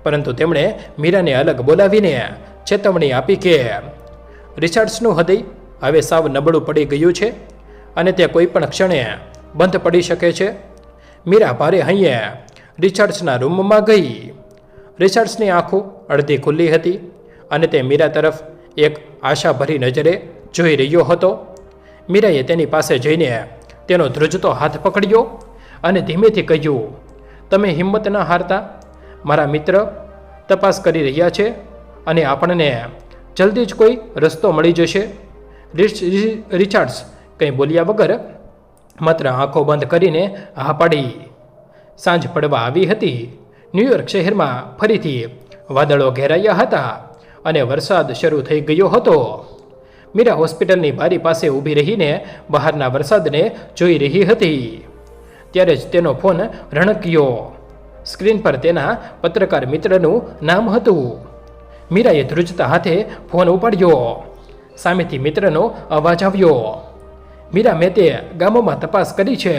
પરંતુ તેમણે મીરાને અલગ બોલાવીને ચેતવણી આપી કે રિચાર્ડ્સનું હૃદય હવે સાવ નબળું પડી ગયું છે અને તે કોઈ પણ ક્ષણે બંધ પડી શકે છે. મીરા ભારે હૈયે રિચાર્ડ્સના રૂમમાં ગઈ. રિચાર્ડ્સની આંખો અડધી ખુલ્લી હતી અને તે મીરા તરફ એક આશાભરી નજરે જોઈ રહ્યો હતો. મીરાએ તેની પાસે જઈને તેનો ધ્રુજતો હાથ પકડ્યો અને ધીમેથી કહ્યું, તમે હિંમત ન હારતા. મારા મિત્ર તપાસ કરી રહ્યા છે અને આપણને જલ્દી જ કોઈ રસ્તો મળી જશે. રિચાર્ડ્સ કંઈ બોલ્યા વગર માત્ર આંખો બંધ કરીને હા પાડી. સાંજ પડવા આવી હતી. ન્યૂયોર્ક શહેરમાં ફરીથી વાદળો ઘેરાયા હતા અને વરસાદ શરૂ થઈ ગયો હતો. મીરા હોસ્પિટલની બારી પાસે ઊભી રહીને બહારના વરસાદને જોઈ રહી હતી. ત્યારે જ તેનો ફોન રણક્યો. સ્ક્રીન પર તેના પત્રકાર મિત્રનું નામ હતું. મીરાએ ધ્રુજતા હાથે ફોન ઉપાડ્યો. સામેથી મિત્રનો અવાજ આવ્યો, મીરા, મેં તે ગામોમાં તપાસ કરી છે.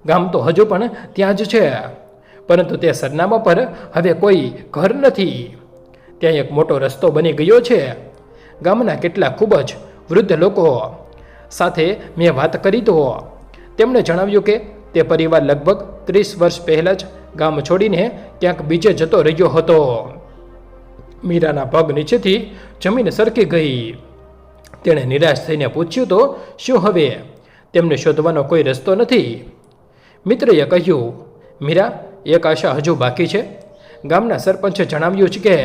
ગામ તો હજુ પણ ત્યાં જ છે, પરંતુ તે સરનામા પર હવે કોઈ ઘર નથી. ત્યાં એક મોટો રસ્તો બની ગયો છે. ગામના કેટલાક ખૂબ જ વૃદ્ધ લોકો સાથે મેં વાત કરી તો તેમણે જણાવ્યું કે તે પરિવાર લગભગ 30 વર્ષ પહેલાં જ ગામ છોડીને ક્યાંક બીજે જતો રહ્યો હતો. મીરાના પગ નીચેથી જમીન સરકી ગઈ. તેણે નિરાશ થઈને પૂછ્યું તો શું હવે તેમને શોધવાનો કોઈ રસ્તો નથી? મિત્રએ કહ્યું, મીરા, એક આશા હજુ બાકી છે. ગામના સરપંચે જણાવ્યું છે કે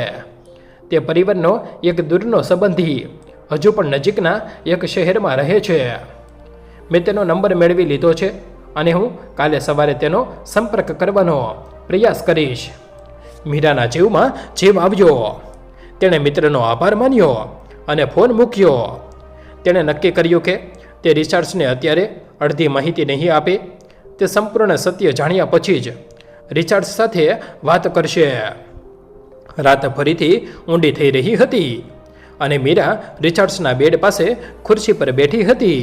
તે પરિવારનો એક દૂરનો સંબંધી હજુ પણ નજીકના એક શહેરમાં રહે છે. મેં તેનો નંબર મેળવી લીધો છે અને હું કાલે સવારે તેનો સંપર્ક કરવાનો પ્રયાસ કરીશ. મીરાના જીવમાં જીવ આવ્યો. તેણે મિત્રનો આભાર માન્યો અને ફોન મૂક્યો. તેણે નક્કી કર્યું કે તે રિચાર્ડ્સને અત્યારે અડધી માહિતી નહીં આપે. તે સંપૂર્ણ સત્ય જાણ્યા પછી જ રિચાર્ડ્સ સાથે વાત કરશે. રાત ફરીથી ઊંડી થઈ રહી હતી અને મીરા રિચાર્ડ્સના બેડ પાસે ખુરશી પર બેઠી હતી.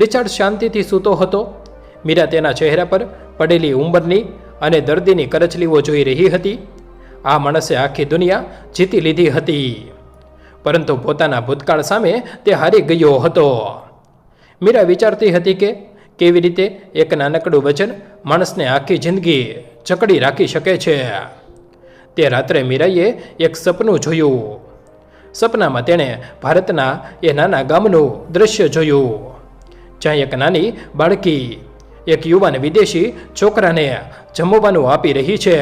રિચાર્ડ શાંતિથી સૂતો હતો. મીરા તેના ચહેરા પર પડેલી ઉંમરની અને દર્દીની કરચલીઓ જોઈ રહી હતી. આ માણસે આખી દુનિયા જીતી લીધી હતી, પરંતુ પોતાના ભૂતકાળ સામે તે હારી ગયો હતો. મીરા વિચારતી હતી કે કેવી રીતે એક નાનકડું વચન માણસને આખી જિંદગી જકડી રાખી શકે છે. તે રાત્રે મીરાએ એક સપનું જોયું. સપનામાં તેણે ભારતના એ નાના ગામનું દૃશ્ય જોયું, જ્યાં એક નાની બાળકી એક યુવાન વિદેશી છોકરાને જમવાનું આપી રહી છે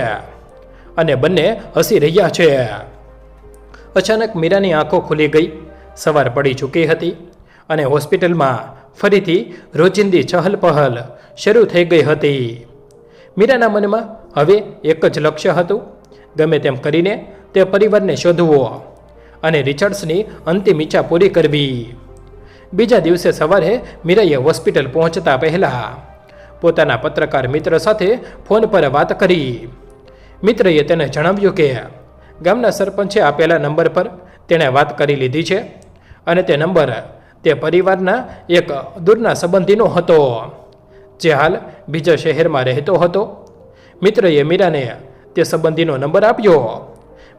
અને બંને હસી રહ્યા છે. અચાનક મીરાની આંખો ખુલી ગઈ. સવાર પડી ચૂકી હતી અને હોસ્પિટલમાં ફરીથી રોજિંદી ચહલપહલ શરૂ થઈ ગઈ હતી. મીરાના મનમાં હવે એક જ લક્ષ્ય હતું, ગમે તેમ કરીને તે પરિવારને શોધવો અને રિચર્ડ્સની અંતિમ ઈચ્છા પૂરી કરવી. બીજા દિવસે સવારે મીરાએ હોસ્પિટલ પહોંચતા પહેલાં પોતાના પત્રકાર મિત્ર સાથે ફોન પર વાત કરી. મિત્રએ તેને જણાવ્યું કે ગામના સરપંચે આપેલા નંબર પર તેણે વાત કરી લીધી છે અને તે નંબર તે પરિવારના એક દૂરના સંબંધીનો હતો, જે હાલ બીજા શહેરમાં રહેતો હતો. મિત્રએ મીરાને તે સંબંધીનો નંબર આપ્યો.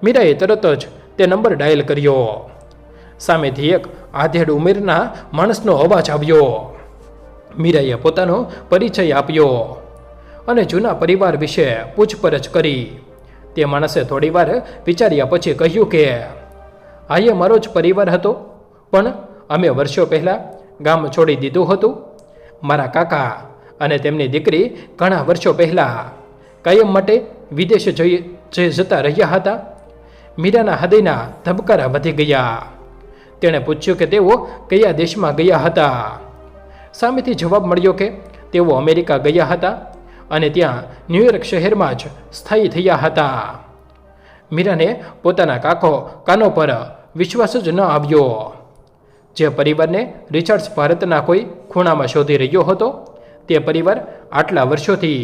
મીરાએ તરત જ તે નંબર ડાયલ કર્યો. સામેથી એક આધેડ ઉંમરના માણસનો અવાજ આવ્યો. મીરાએ પોતાનો પરિચય આપ્યો અને જૂના પરિવાર વિશે પૂછપરછ કરી. તે માણસે થોડીવાર વિચાર્યા પછી કહ્યું કે આ એ મારો જ પરિવાર હતો, પણ અમે વર્ષો પહેલાં ગામ છોડી દીધું હતું. મારા કાકા અને તેમની દીકરી ઘણા વર્ષો પહેલાં કાયમ માટે વિદેશ જતા રહ્યા હતા. મીરાના હૃદયના ધબકારા વધી ગયા. તેણે પૂછ્યું કે તેઓ કયા દેશમાં ગયા હતા. સામેથી જવાબ મળ્યો કે તેઓ અમેરિકા ગયા હતા અને ત્યાં ન્યૂયોર્ક શહેરમાં જ સ્થાયી થયા હતા. મીરાને પોતાના કાનો પર વિશ્વાસ જ ન આવ્યો. જે પરિવારને રિચર્ડ્સ ભારતના કોઈ ખૂણામાં શોધી રહ્યો હતો, તે પરિવાર આટલા વર્ષોથી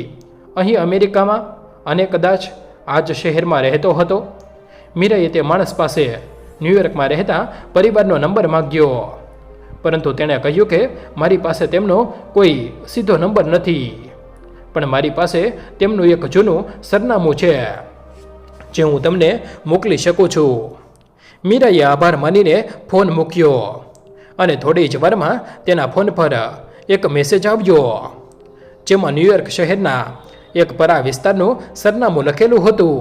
અહીં અમેરિકામાં અને કદાચ આ જ શહેરમાં રહેતો હતો. મીરાએ તે માણસ પાસે ન્યૂયોર્કમાં રહેતા પરિવારનો નંબર માંગ્યો, પરંતુ તેણે કહ્યું કે મારી પાસે તેમનો કોઈ સીધો નંબર નથી, પણ મારી પાસે તેમનું એક જૂનું સરનામું છે, જે હું તમને મોકલી શકું છું. મીરાએ આભાર માનીને ફોન મૂક્યો અને થોડી જ વારમાં તેના ફોન પર એક મેસેજ આવ્યો, જેમાં ન્યૂયોર્ક શહેરના એક પરા વિસ્તારનું સરનામું લખેલું હતું.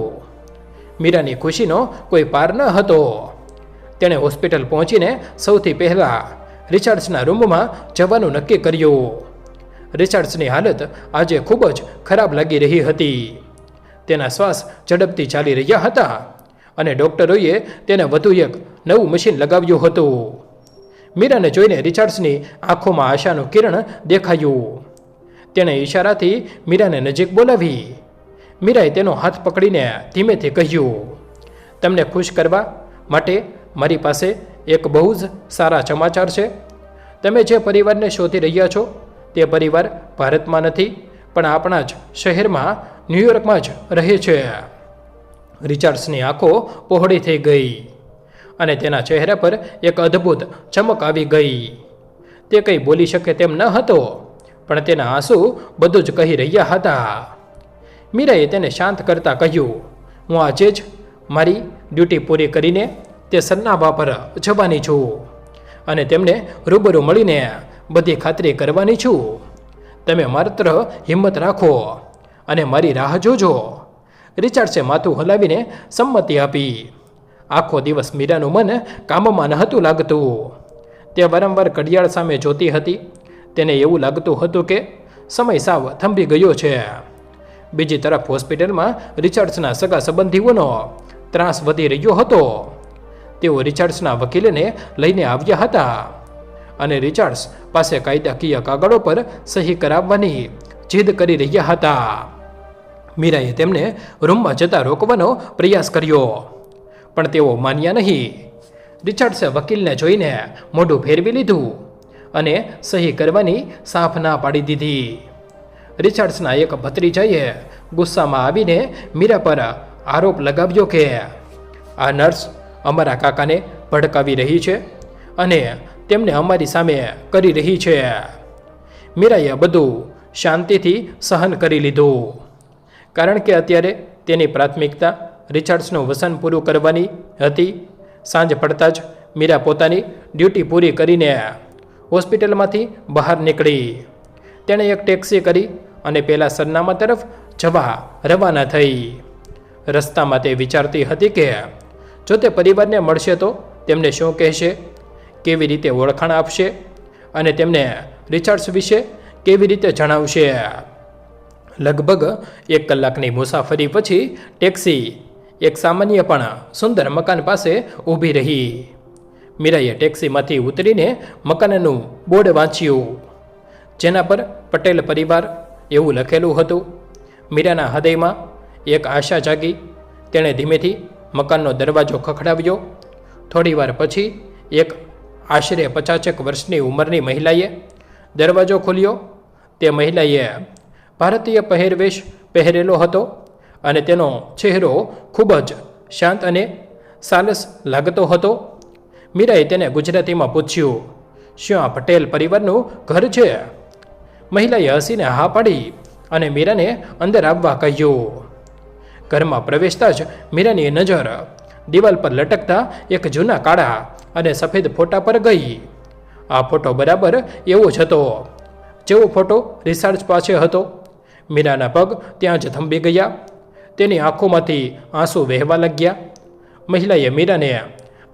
મીરાની ખુશીનો કોઈ પાર ન હતો. તેણે હોસ્પિટલ પહોંચીને સૌથી પહેલાં રિચર્ડ્સના રૂમમાં જવાનું નક્કી કર્યું. રિચર્ડ્સની હાલત આજે ખૂબ જ ખરાબ લાગી રહી હતી. તેના શ્વાસ ઝડપથી ચાલી રહ્યા હતા અને ડૉક્ટરોએ તેને વધુ એક નવું મશીન લગાવ્યું હતું. મીરાને જોઈને રિચર્ડ્સની આંખોમાં આશાનું કિરણ દેખાયું. તેણે ઈશારાથી મીરાને નજીક બોલાવી. મીરાએ તેનો હાથ પકડીને ધીમેથી કહ્યું, તમને ખુશ કરવા માટે મારી પાસે એક બહુ જ સારા સમાચાર છે. તમે જે પરિવારને શોધી રહ્યા છો, તે પરિવાર ભારતમાં નથી, પણ આપણા જ શહેરમાં ન્યૂયોર્કમાં જ રહે છે. રિચર્ડ્સની આંખો પહોળી થઈ ગઈ અને તેના ચહેરા પર એક અદ્ભુત ચમક આવી ગઈ. તે કંઈ બોલી શકે તેમ ન હતો, પણ તેના આંસુ બધું જ કહી રહ્યા હતા. મીરાએ તેને શાંત કરતા કહ્યું, હું આજે જ મારી ડ્યુટી પૂરી કરીને તે સરનામા પર જવાની છું અને તેમને રૂબરૂ મળીને બધી ખાતરી કરવાની છું. તમે માત્ર હિંમત રાખો અને મારી રાહ જોજો. રિચર્ડ્સે માથું હલાવીને સંમતિ આપી. આખો દિવસ મીરાનું મન કામમાં નહોતું લાગતું. તે વારંવાર ઘડિયાળ સામે જોતી હતી. તેને એવું લાગતું હતું કે સમય સાવ થંભી ગયો છે. બીજી તરફ હોસ્પિટલમાં રિચર્ડ્સના સગા સંબંધીઓનો ત્રાસ વધી રહ્યો હતો. તેઓ રિચર્ડ્સના વકીલને લઈને આવ્યા હતા અને રિચર્ડ્સ પાસે કાયદાકીય કાગળો પર સહી કરાવવાની જીદ કરી રહ્યા હતા. મીરાએ તેમને રૂમમાં જતા રોકવાનો પ્રયાસ કર્યો, પણ તેઓ માન્યા નહીં. રિચર્ડ્સે વકીલને જોઈને મોઢું ફેરવી લીધું અને સહી કરવાની સાફ ના પાડી દીધી. રિચર્ડ્સના એક ભત્રીજાએ ગુસ્સામાં આવીને મીરા પર આરોપ લગાવ્યો કે આ નર્સ અમારા કાકાને ભડકાવી રહી છે અને તેમને અમારી સામે કરી રહી છે. મીરાએ બધું શાંતિથી સહન કરી લીધું, કારણ કે અત્યારે તેની પ્રાથમિકતા રિચાર્ડ્સનું વસન પૂરું કરવાની હતી. સાંજ પડતા જ મીરા પોતાની ડ્યુટી પૂરી કરીને હોસ્પિટલમાંથી બહાર નીકળી. તેણે એક ટેક્સી કરી અને પેલા સરનામા તરફ જવા રવાના થઈ. રસ્તામાં તે વિચારતી હતી કે જો તે પરિવારને મળશે તો તેમને શું કહેશે, કેવી રીતે ઓળખાણ આપશે અને તેમને રિચાર્ડ્સ વિશે કેવી રીતે જણાવશે. લગભગ 1 કલાકની મુસાફરી પછી ટેક્સી એક સામાન્ય પણ સુંદર મકાન પાસે ઊભી રહી. મીરાએ ટેક્સીમાંથી ઉતરીને મકાનનું બોર્ડ વાંચ્યું, જેના પર પટેલ પરિવાર એવું લખેલું હતું. મીરાના હૃદયમાં એક આશા જાગી. તેણે ધીમેથી મકાનનો દરવાજો ખખડાવ્યો. થોડીવાર પછી એક આશરે 50 વર્ષની ઉંમરની મહિલાએ દરવાજો ખોલ્યો. તે મહિલાએ ભારતીય પહેરવેશ પહેરેલો હતો અને તેનો ચહેરો ખૂબ જ શાંત અને સાલસ લાગતો હતો. મીરાએ તેને ગુજરાતીમાં પૂછ્યું, શું આ પટેલ પરિવારનું ઘર છે? મહિલાએ હસીને હા પાડી અને મીરાને અંદર આવવા કહ્યું. ઘરમાં પ્રવેશતા જ મીરાની નજર દિવાલ પર લટકતા એક જૂના કાળા અને સફેદ ફોટા પર ગઈ. આ ફોટો બરાબર એવો જ હતો જેવો ફોટો રિચાર્ડ્સ પાસે હતો. મીરાના પગ ત્યાં જ થંભી ગયા. તેની આંખોમાંથી આંસુ વહેવા લાગ્યા. મહિલાએ મીરાને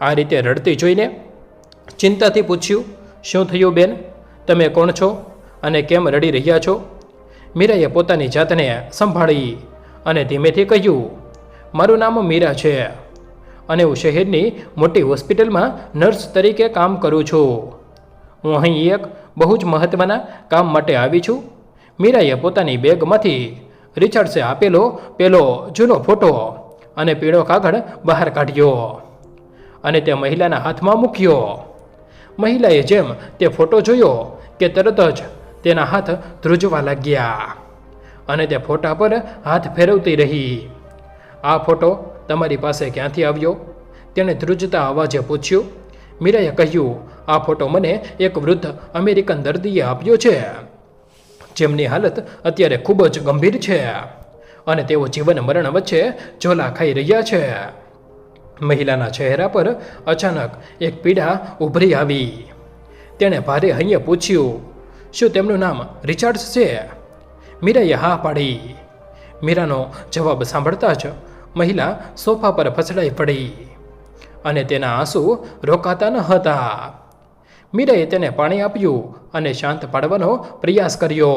આ રીતે રડતી જોઈને ચિંતાથી પૂછ્યું, શું થયું બેન? તમે કોણ છો અને કેમ રડી રહ્યા છો? મીરાએ પોતાની જાતને સંભાળી અને ધીમેથી કહ્યું, મારું નામ મીરા છે અને હું શહેરની મોટી હોસ્પિટલમાં નર્સ તરીકે કામ કરું છું. હું અહીં એક બહુ જ મહત્ત્વના કામ માટે આવી છું. મીરાએ પોતાની બેગમાંથી રિચાર્ડ્સે આપેલો પેલો જૂનો ફોટો અને પીળો કાગળ બહાર કાઢ્યો અને તે મહિલાના હાથમાં મૂક્યો. મહિલાએ જેમ તે ફોટો જોયો કે તરત જ તેના હાથ ધ્રુજવા લાગ્યા અને તે ફોટા પર હાથ ફેરવતી રહી. આ ફોટો તમારી પાસે ક્યાંથી આવ્યો? તેણે ધ્રુજતા અવાજે પૂછ્યું. મીરાએ કહ્યું, આ ફોટો મને એક વૃદ્ધ અમેરિકન દર્દીએ આપ્યો છે, જેમની હાલત અત્યારે ખૂબ જ ગંભીર છે અને તેઓ જીવન મરણ વચ્ચે ઝોલા ખાઈ રહ્યા છે. મહિલાના ચહેરા પર અચાનક એક પીડા ઉભરી આવી. તેણે ભારે હૈયે પૂછ્યું, શું તેમનું નામ રિચાર્ડ્સ છે? મીરાએ હા પાડી. મીરાનો જવાબ સાંભળતા જ મહિલા સોફા પર ફસડાઈ પડી અને તેના આંસુ રોકાતા ન હતા. મીરાએ તેને પાણી આપ્યું અને શાંત પાડવાનો પ્રયાસ કર્યો.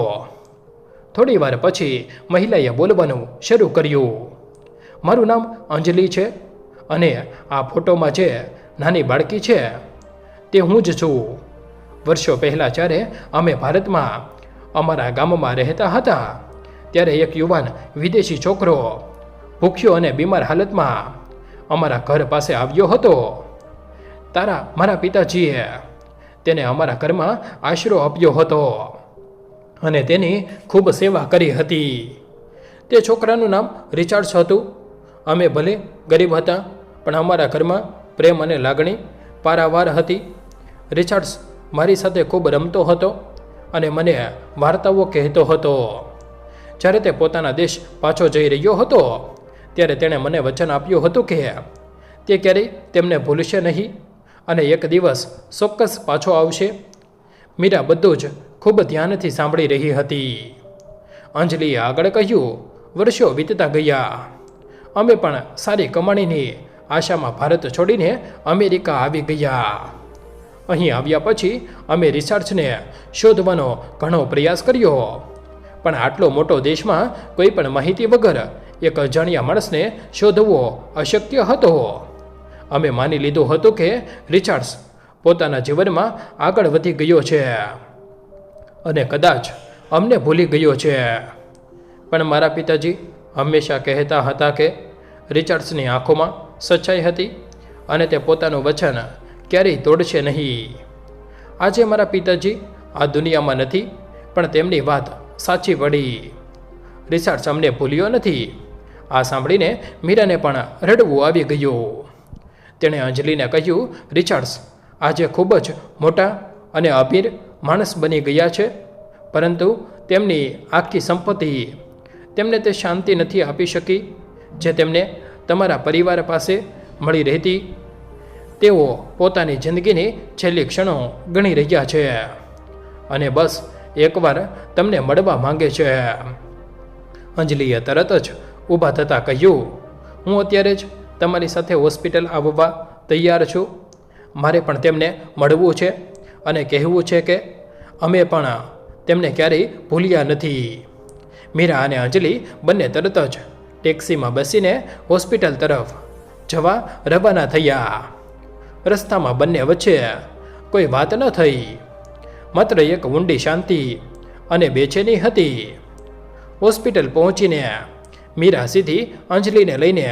થોડી વાર પછી મહિલાએ બોલવાનું શરૂ કર્યું. મારું નામ અંજલિ છે અને આ ફોટોમાં જે નાની બાળકી છે તે હું જ છું. વર્ષો પહેલાં જ્યારે અમે ભારતમાં અમારા ગામમાં રહેતા હતા ત્યારે એક યુવાન વિદેશી છોકરો ભૂખ્યો અને બીમાર હાલતમાં અમારા ઘર પાસે આવ્યો હતો. મારા પિતાજીએ તેને અમારા ઘરમાં આશરો આપ્યો હતો અને તેની ખૂબ સેવા કરી હતી. તે છોકરાનું નામ રિચાર્ડ્સ હતું. અમે ભલે ગરીબ હતા પણ અમારા ઘરમાં પ્રેમ અને લાગણી પારાવાર હતી. રિચાર્ડ્સ મારી સાથે ખૂબ રમતો હતો અને મને વાર્તાઓ કહેતો હતો. જ્યારે તે પોતાના દેશ પાછો જઈ રહ્યો હતો ત્યારે તેણે મને વચન આપ્યું હતું કે તે ક્યારેય તેમને ભૂલશે નહીં અને એક દિવસ ચોક્કસ પાછો આવશે. મીરા બધું જ ખૂબ ધ્યાનથી સાંભળી રહી હતી. અંજલિએ આગળ કહ્યું, વર્ષો વીતતા ગયા. અમે પણ સારી કમાણીની આશામાં ભારત છોડીને અમેરિકા આવી ગયા. અહીં આવ્યા પછી અમે રિચાર્ડ્સને શોધવાનો ઘણો પ્રયાસ કર્યો પણ આટલો મોટો દેશમાં કોઈ પણ માહિતી વગર એક અજાણ્યા માણસને શોધવો અશક્ય હતો. અમે માની લીધું હતું કે રિચાર્ડ્સ પોતાના જીવનમાં આગળ વધી ગયો છે અને કદાચ અમને ભૂલી ગયો છે. પણ મારા પિતાજી હંમેશા કહેતા હતા કે રિચાર્ડ્સની આંખોમાં સચ્ચાઈ હતી અને તે પોતાનું વચન ક્યારેય તોડશે નહીં. આજે મારા પિતાજી આ દુનિયામાં નથી પણ તેમની વાત સાચી પડી. રિચાર્ડ્સ અમને ભૂલ્યો નથી. આ સાંભળીને મીરાને પણ રડવું આવી ગયું. તેણે અંજલિને કહ્યું, રિચાર્ડ્સ આજે ખૂબ જ મોટા અને અભીર માણસ બની ગયા છે પરંતુ તેમની આખી સંપત્તિ તેમને તે શાંતિ નથી આપી શકી જે તેમને તમારા પરિવાર પાસે મળી રહેતી. તેઓ પોતાની જિંદગીની છેલ્લી ક્ષણો ગણી રહ્યા છે અને બસ એકવાર તમને મળવા માંગે છે. અંજલિએ તરત જ ઊભા થતાં કહ્યું, હું અત્યારે જ તમારી સાથે હોસ્પિટલ આવવા તૈયાર છું. મારે પણ તેમને મળવું છે અને કહેવું છે કે અમે પણ તેમને ક્યારેય ભૂલ્યા નથી. મીરા અને અંજલિ બંને તરત જ ટેક્સીમાં બેસીને હોસ્પિટલ તરફ જવા રવાના થયા. રસ્તામાં બંને વચ્ચે કોઈ વાત ન થઈ, માત્ર એક ઊંડી શાંતિ અને બેચેની હતી. હોસ્પિટલ પહોંચીને મીરા સીધી અંજલિને લઈને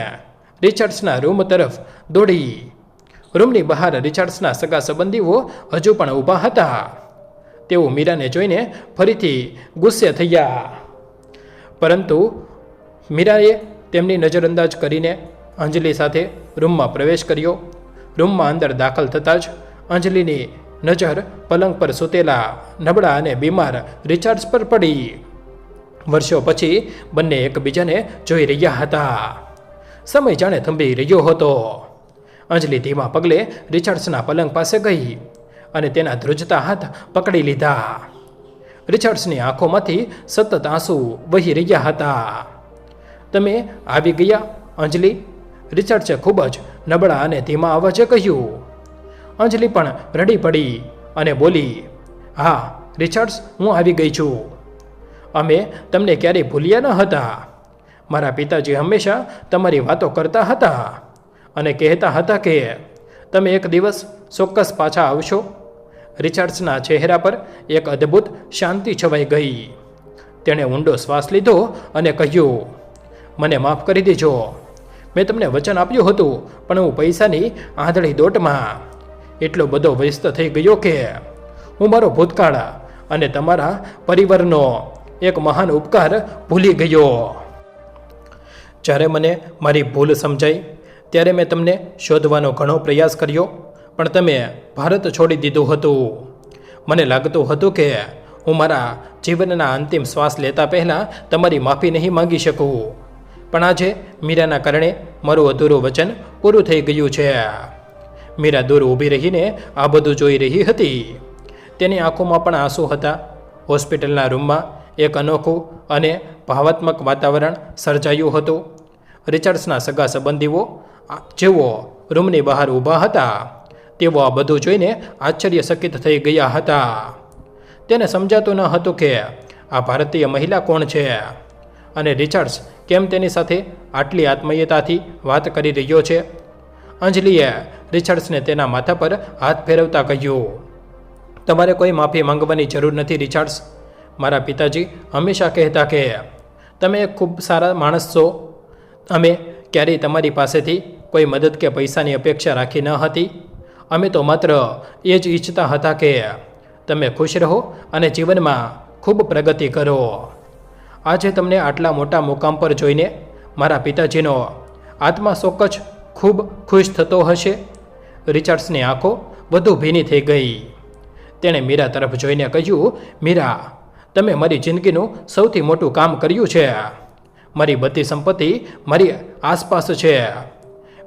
રિચર્ડ્સના રૂમ તરફ દોડી. રૂમની બહાર રિચર્ડ્સના સગા સંબંધીઓ હજુ પણ ઊભા હતા. તેઓ મીરાને જોઈને ફરીથી ગુસ્સે થયા, પરંતુ મીરાએ તેમની નજરઅંદાજ કરીને અંજલિ સાથે રૂમમાં પ્રવેશ કર્યો. રૂમમાં અંદર દાખલ થતાં જ અંજલિની નજર પલંગ પર સૂતેલા નબળા અને બીમાર રિચર્ડ્સ પર પડી. વર્ષો પછી બંને એકબીજાને જોઈ રહ્યા હતા. સમય જાણે થંભી રહ્યો હતો. અંજલિ ધીમા પગલે રિચર્ડ્સના પલંગ પાસે ગઈ અને તેના ધ્રુજતા હાથ પકડી લીધા. રિચર્ડ્સની આંખોમાંથી સતત આંસુ વહી રહ્યા હતા. તમે આવી ગયા અંજલિ? રિચર્ડ્સે ખૂબ જ નબળા અને ધીમા અવાજે કહ્યું. અંજલિ પણ રડી પડી અને બોલી, હા રિચર્ડ્સ, હું આવી ગઈ છું. અમે તમને ક્યારેય ભૂલ્યા ન હતા. મારા પિતાજી હંમેશા તમારી વાતો કરતા હતા અને કહેતા હતા કે તમે એક દિવસ ચોક્કસ પાછા આવશો. રિચર્ડ્સના ચહેરા પર એક અદ્ભુત શાંતિ છવાઈ ગઈ. તેણે ઊંડો શ્વાસ લીધો અને કહ્યું, મને માફ કરી દેજો. મેં તમને વચન આપ્યું હતું, પણ હું પૈસાની આંધળી દોટમાં એટલો બધો વ્યસ્ત થઈ ગયો કે હું મારો ભૂતકાળ અને તમારા પરિવારનો એક મહાન ઉપકાર ભૂલી ગયો. જ્યારે મને મારી ભૂલ સમજાઈ ત્યારે મેં તમને શોધવાનો ઘણો પ્રયાસ કર્યો, પણ તમે ભારત છોડી દીધું હતું. મને લાગતું હતું કે હું મારા જીવનના અંતિમ શ્વાસ લેતા પહેલાં તમારી માફી નહીં માંગી શકું, પણ આજે મીરાના કારણે મારું અધૂરું વચન પૂરું થઈ ગયું છે. મીરા દૂર ઊભી રહીને આ બધું જોઈ રહી હતી. તેની આંખોમાં પણ આંસુ હતા. હોસ્પિટલના રૂમમાં એક અનોખું અને ભાવાત્મક વાતાવરણ સર્જાયું હતું. રિચર્ડ્સના સગા સંબંધીઓ જેઓ રૂમની બહાર ઊભા હતા, તેઓ આ બધું જોઈને આશ્ચર્યચકિત થઈ ગયા હતા. તેને સમજાતું ન હતું કે આ ભારતીય મહિલા કોણ છે અને રિચર્ડ્સ કેમ તેની સાથે આટલી આત્મીયતાથી વાત કરી રહ્યો છે. અંજલિએ રિચર્ડ્સને તેના માથા પર હાથ ફેરવતા કહ્યું, તમારે કોઈ માફી માંગવાની જરૂર નથી રિચર્ડ્સ. મારા પિતાજી હંમેશા કહેતા કે તમે એક ખૂબ સારા માણસ છો. અમે ક્યારેય તમારી પાસેથી કોઈ મદદ કે પૈસાની અપેક્ષા રાખી ન હતી. અમે તો માત્ર એ જ ઈચ્છતા હતા કે તમે ખુશ રહો અને જીવનમાં ખૂબ પ્રગતિ કરો. આજે તમને આટલા મોટા મુકામ પર જોઈને મારા પિતાજીનો આત્મા ચોક્કસ ખૂબ ખુશ થતો હશે. રિચર્ડ્સની આંખો વધુ ભીની થઈ ગઈ. તેણે મીરા તરફ જોઈને કહ્યું, મીરા, તમે મારી જિંદગીનું સૌથી મોટું કામ કર્યું છે. મારી બધી સંપત્તિ મારી આસપાસ છે,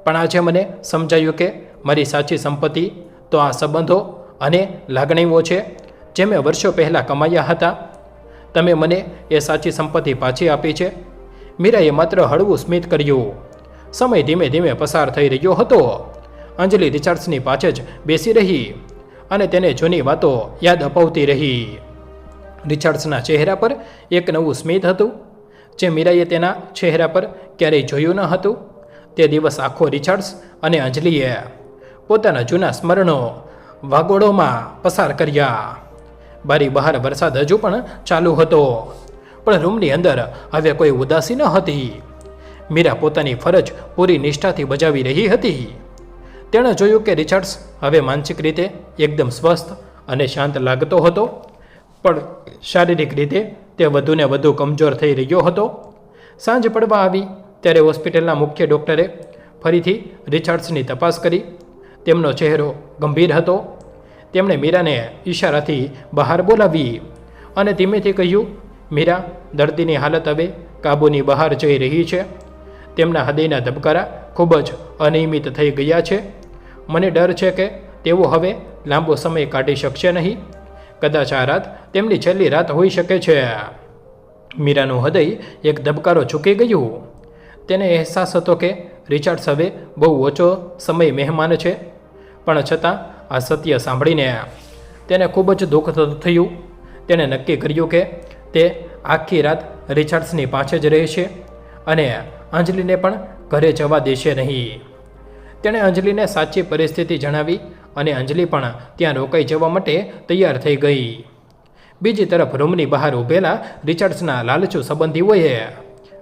પણ આજે મને સમજાયું કે મારી સાચી સંપત્તિ તો આ સંબંધો અને લાગણીઓ છે જે મેં વર્ષો પહેલાં કમાયા હતા. તમે મને એ સાચી સંપત્તિ પાછી આપી છે. મીરાએ માત્ર હળવું સ્મિત કર્યું. સમય ધીમે ધીમે પસાર થઈ રહ્યો હતો. અંજલિ રિચર્ડ્સની પાછળ જ બેસી રહી અને તેને જૂની વાતો યાદ અપાવતી રહી. રિચર્ડ્સના ચહેરા પર એક નવું સ્મિત હતું જે મીરાએ તેના ચહેરા પર ક્યારેય જોયું ન હતું. તે દિવસ આખો રિચર્ડ્સ અને અંજલિએ પોતાના જૂના સ્મરણો વાગોળોમાં પસાર કર્યા. બારી બહાર વરસાદ હજુ પણ ચાલુ હતો, પણ રૂમની અંદર હવે કોઈ ઉદાસી ન હતી. મીરા પોતાની ફરજ પૂરી નિષ્ઠાથી બજાવી રહી હતી. તેણે જોયું કે રિચર્ડ્સ હવે માનસિક રીતે એકદમ સ્વસ્થ અને શાંત લાગતો હતો, પણ શારીરિક રીતે તે વધુને વધુ કમજોર થઈ રહ્યો હતો. સાંજ પડવા આવી ત્યારે હોસ્પિટલના મુખ્ય ડૉક્ટરે ફરીથી રિચર્ડ્સની તપાસ કરી. તેમનો ચહેરો ગંભીર હતો. તેમણે મીરાને ઈશારાથી બહાર બોલાવી અને ધીમેથી કહ્યું, મીરા, દર્દીની હાલત હવે કાબૂની બહાર જઈ રહી છે. તેમના હૃદયના ધબકારા ખૂબ જ અનિયમિત થઈ ગયા છે. મને ડર છે કે તેઓ હવે લાંબો સમય કાઢી શકશે નહીં. કદાચ આ રાત તેમની છેલ્લી રાત હોઈ શકે છે. મીરાનું હૃદય એક ધબકારો ચૂકી ગયું. તેને અહેસાસ હતો કે રિચાર્ડ્સ હવે બહુ ઓછો સમય મહેમાન છે. પણ છતાં આ સત્ય સાંભળીને તેને ખૂબ જ દુઃખ થયું. તેણે નક્કી કર્યું કે તે આખી રાત રિચાર્ડ્સની પાસે જ રહેશે અને અંજલિને પણ ઘરે જવા દેશે નહીં. તેણે અંજલિને સાચી પરિસ્થિતિ જણાવી અને અંજલિ પણ ત્યાં રોકાઈ જવા માટે તૈયાર થઈ ગઈ. બીજી તરફ રૂમની બહાર ઊભેલા રિચાર્ડ્સના લાલચુ સંબંધીઓએ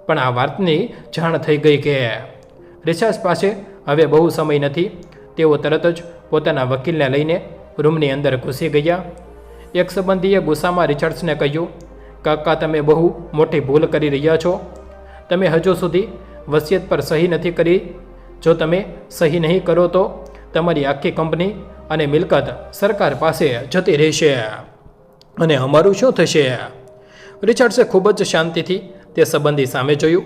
પણ આ વાતની જાણ થઈ ગઈ કે રિચાર્ડ્સ પાસે હવે બહુ સમય નથી. તેઓ તરત જ પોતાના વકીલને લઈને રૂમની અંદર ઘૂસી ગયા. એક સંબંધીએ ગુસ્સામાં રિચાર્ડ્સને કહ્યું, કાકા, તમે બહુ મોટી ભૂલ કરી રહ્યા છો. તમે હજુ સુધી વસિયત પર સહી નથી કરી. જો તમે સહી નહીં કરો તો તમારી આખી કંપની અને મિલકત સરકાર પાસે જતી રહેશે અને અમારું શું થશે? રિચાર્ડ્સે ખૂબ જ શાંતિથી તે સંબંધી સામે જોયું.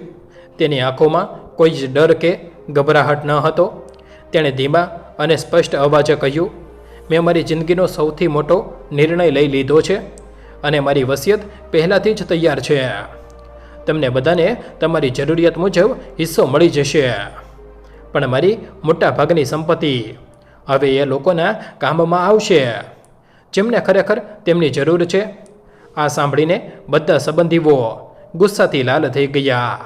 તેની આંખોમાં કોઈ જ ડર કે ગભરાહટ ન હતો. તેણે ધીમા અને સ્પષ્ટ અવાજે કહ્યું, મેં મારી જિંદગીનો સૌથી મોટો નિર્ણય લઈ લીધો છે અને મારી વસિયત પહેલાંથી જ તૈયાર છે. તમને બધાને તમારી જરૂરિયાત મુજબ હિસ્સો મળી જશે. પણ મારી મોટા ભાગની સંપત્તિ હવે એ લોકોના કામમાં આવશે જેમને ખરેખર તેમની જરૂર છે. આ સાંભળીને બધા સંબંધીઓ ગુસ્સાથી લાલ થઈ ગયા.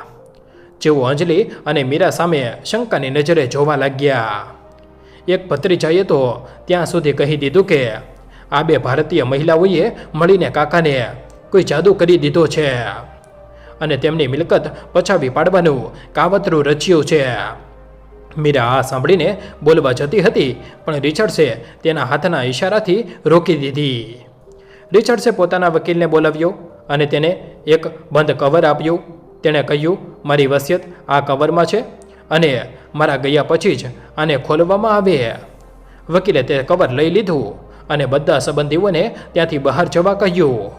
જેઓ અંજલિ અને મીરા સામે શંકાની નજરે જોવા લાગ્યા. એક ભત્રીજાએ તો ત્યાં સુધી કહી દીધું કે આ બે ભારતીય મહિલાઓએ મળીને કાકાને કોઈ જાદુ કરી દીધો છે અને તેમની મિલકત પચાવી પાડવાનું કાવતરું રચ્યું છે. મીરા આ સાંભળીને બોલવા જતી હતી, પણ રિચાર્ડ્સે તેના હાથના ઇશારાથી રોકી દીધી. રિચાર્ડ્સે પોતાના વકીલને બોલાવ્યો અને તેને એક બંધ કવર આપ્યું. તેણે કહ્યું, મારી વસિયત આ કવરમાં છે અને મારા ગયા પછી જ આને ખોલવામાં આવે. વકીલે તે કવર લઈ લીધું અને બધા સંબંધીઓને ત્યાંથી બહાર જવા કહ્યું.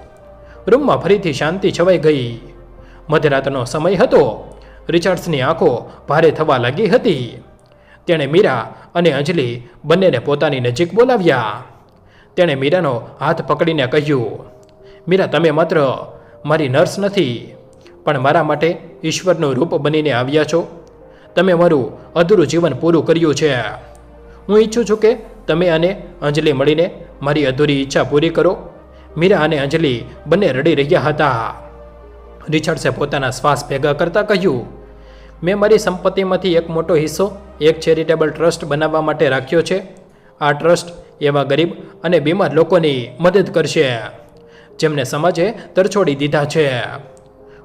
રૂમમાં ફરીથી શાંતિ છવાઈ ગઈ. મધરાતનો સમય હતો. રિચાર્ડ્સની આંખો ભારે થવા લાગી હતી. તેણે મીરા અને અંજલિ બંનેને પોતાની નજીક બોલાવ્યા. તેણે મીરાનો હાથ પકડીને કહ્યું, મીરા, તમે માત્ર મારી નર્સ નથી, પણ મારા માટે ઈશ્વરનું રૂપ બનીને આવ્યા છો. તમે મારું અધૂરું જીવન પૂરું કર્યું છે. હું ઈચ્છું છું કે તમે અને અંજલિ મળીને મારી અધૂરી ઈચ્છા પૂરી કરો. મીરા અને અંજલિ બંને રડી રહ્યા હતા. રિચાર્ડ્સે પોતાના શ્વાસ ભેગા કરતાં કહ્યું, મેં મારી સંપત્તિમાંથી એક મોટો હિસ્સો એક ચેરિટેબલ ટ્રસ્ટ બનાવવા માટે રાખ્યો છે. આ ટ્રસ્ટ એવા ગરીબ અને બીમાર લોકોની મદદ કરશે જેમને સમાજે તરછોડી દીધા છે.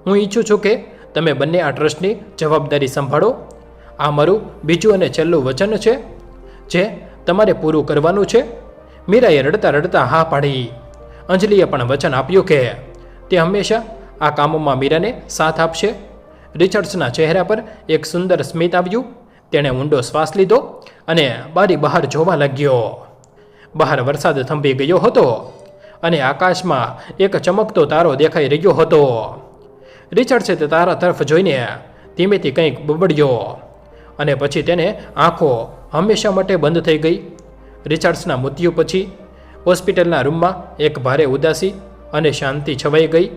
હું ઈચ્છું છું કે તમે બંને આ ટ્રસ્ટની જવાબદારી સંભાળો. આ મારું બીજું અને છેલ્લું વચન છે જે તમારે પૂરું કરવાનું છે. મીરાએ રડતા રડતા હા પાડી. અંજલિએ પણ વચન આપ્યું કે તે હંમેશા આ કામોમાં મીરાને સાથ આપશે. રિચાર્ડ્સના ચહેરા પર એક સુંદર સ્મિત આવ્યું. તેણે ઊંડો શ્વાસ લીધો અને બારી બહાર જોવા લાગ્યો. બહાર વરસાદ થંભી ગયો હતો અને આકાશમાં એક ચમકતો તારો દેખાઈ રહ્યો હતો. રિચાર્ડ્સે તે તારા તરફ જોઈને ધીમેથી કંઈક બબડ્યો અને પછી તેને આંખો હંમેશા માટે બંધ થઈ ગઈ. રિચાર્ડ્સના મૃત્યુ પછી હોસ્પિટલના રૂમમાં એક ભારે ઉદાસી અને શાંતિ છવાઈ ગઈ.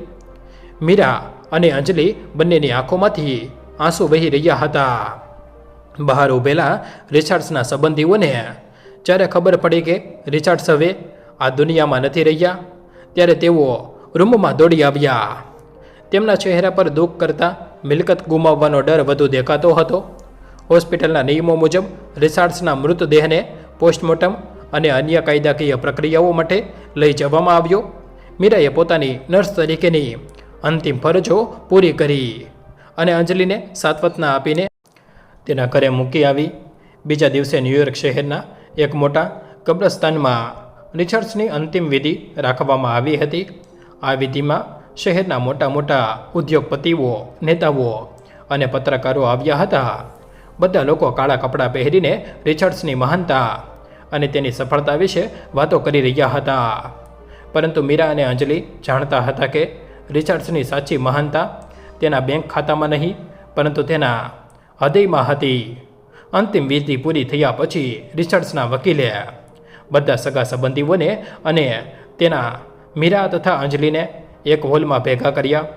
મીરા અને અંજલિ બંનેની આંખોમાંથી આંસુ વહી રહ્યા હતા. બહાર ઊભેલા રિચાર્ડ્સના સંબંધીઓને જ્યારે ખબર પડી કે રિચાર્ડ્સ હવે આ દુનિયામાં નથી રહ્યા, ત્યારે તેઓ રૂમમાં દોડી આવ્યા. તેમના ચહેરા પર દુઃખ કરતાં મિલકત ગુમાવવાનો ડર વધુ દેખાતો હતો. હોસ્પિટલના નિયમો મુજબ રિચાર્ડ્સના મૃતદેહને પોસ્ટમોર્ટમ અને અન્ય કાયદાકીય પ્રક્રિયાઓ માટે લઈ જવામાં આવ્યો. મીરાએ પોતાની નર્સ તરીકેની અંતિમ ફરજો પૂરી કરી અને અંજલિને સાંત્વના આપીને તેના ઘરે મૂકી આવી. બીજા દિવસે ન્યૂયોર્ક શહેરના એક મોટા કબ્રસ્તાનમાં રિચાર્ડ્સની અંતિમ વિધિ રાખવામાં આવી હતી. આ વિધિમાં શહેરના મોટા મોટા ઉદ્યોગપતિઓ, નેતાઓ અને પત્રકારો આવ્યા હતા. બધા લોકો કાળા કપડાં પહેરીને રિચાર્ડ્સની મહાનતા અને તેની સફળતા વિશે વાતો કરી રહ્યા હતા. પરંતુ મીરા અને અંજલિ જાણતા હતા કે રિચાર્ડ્સની સાચી મહાનતા તેના બેંક ખાતામાં નહીં, પરંતુ તેના હૃદયમાં હતી. અંતિમ વિધિ પૂરી થયા પછી રિચર્ડ્સના વકીલે બધા સગા સંબંધીઓને અને તેના મીરા તથા અંજલિને એક હોલમાં ભેગા કર્યા.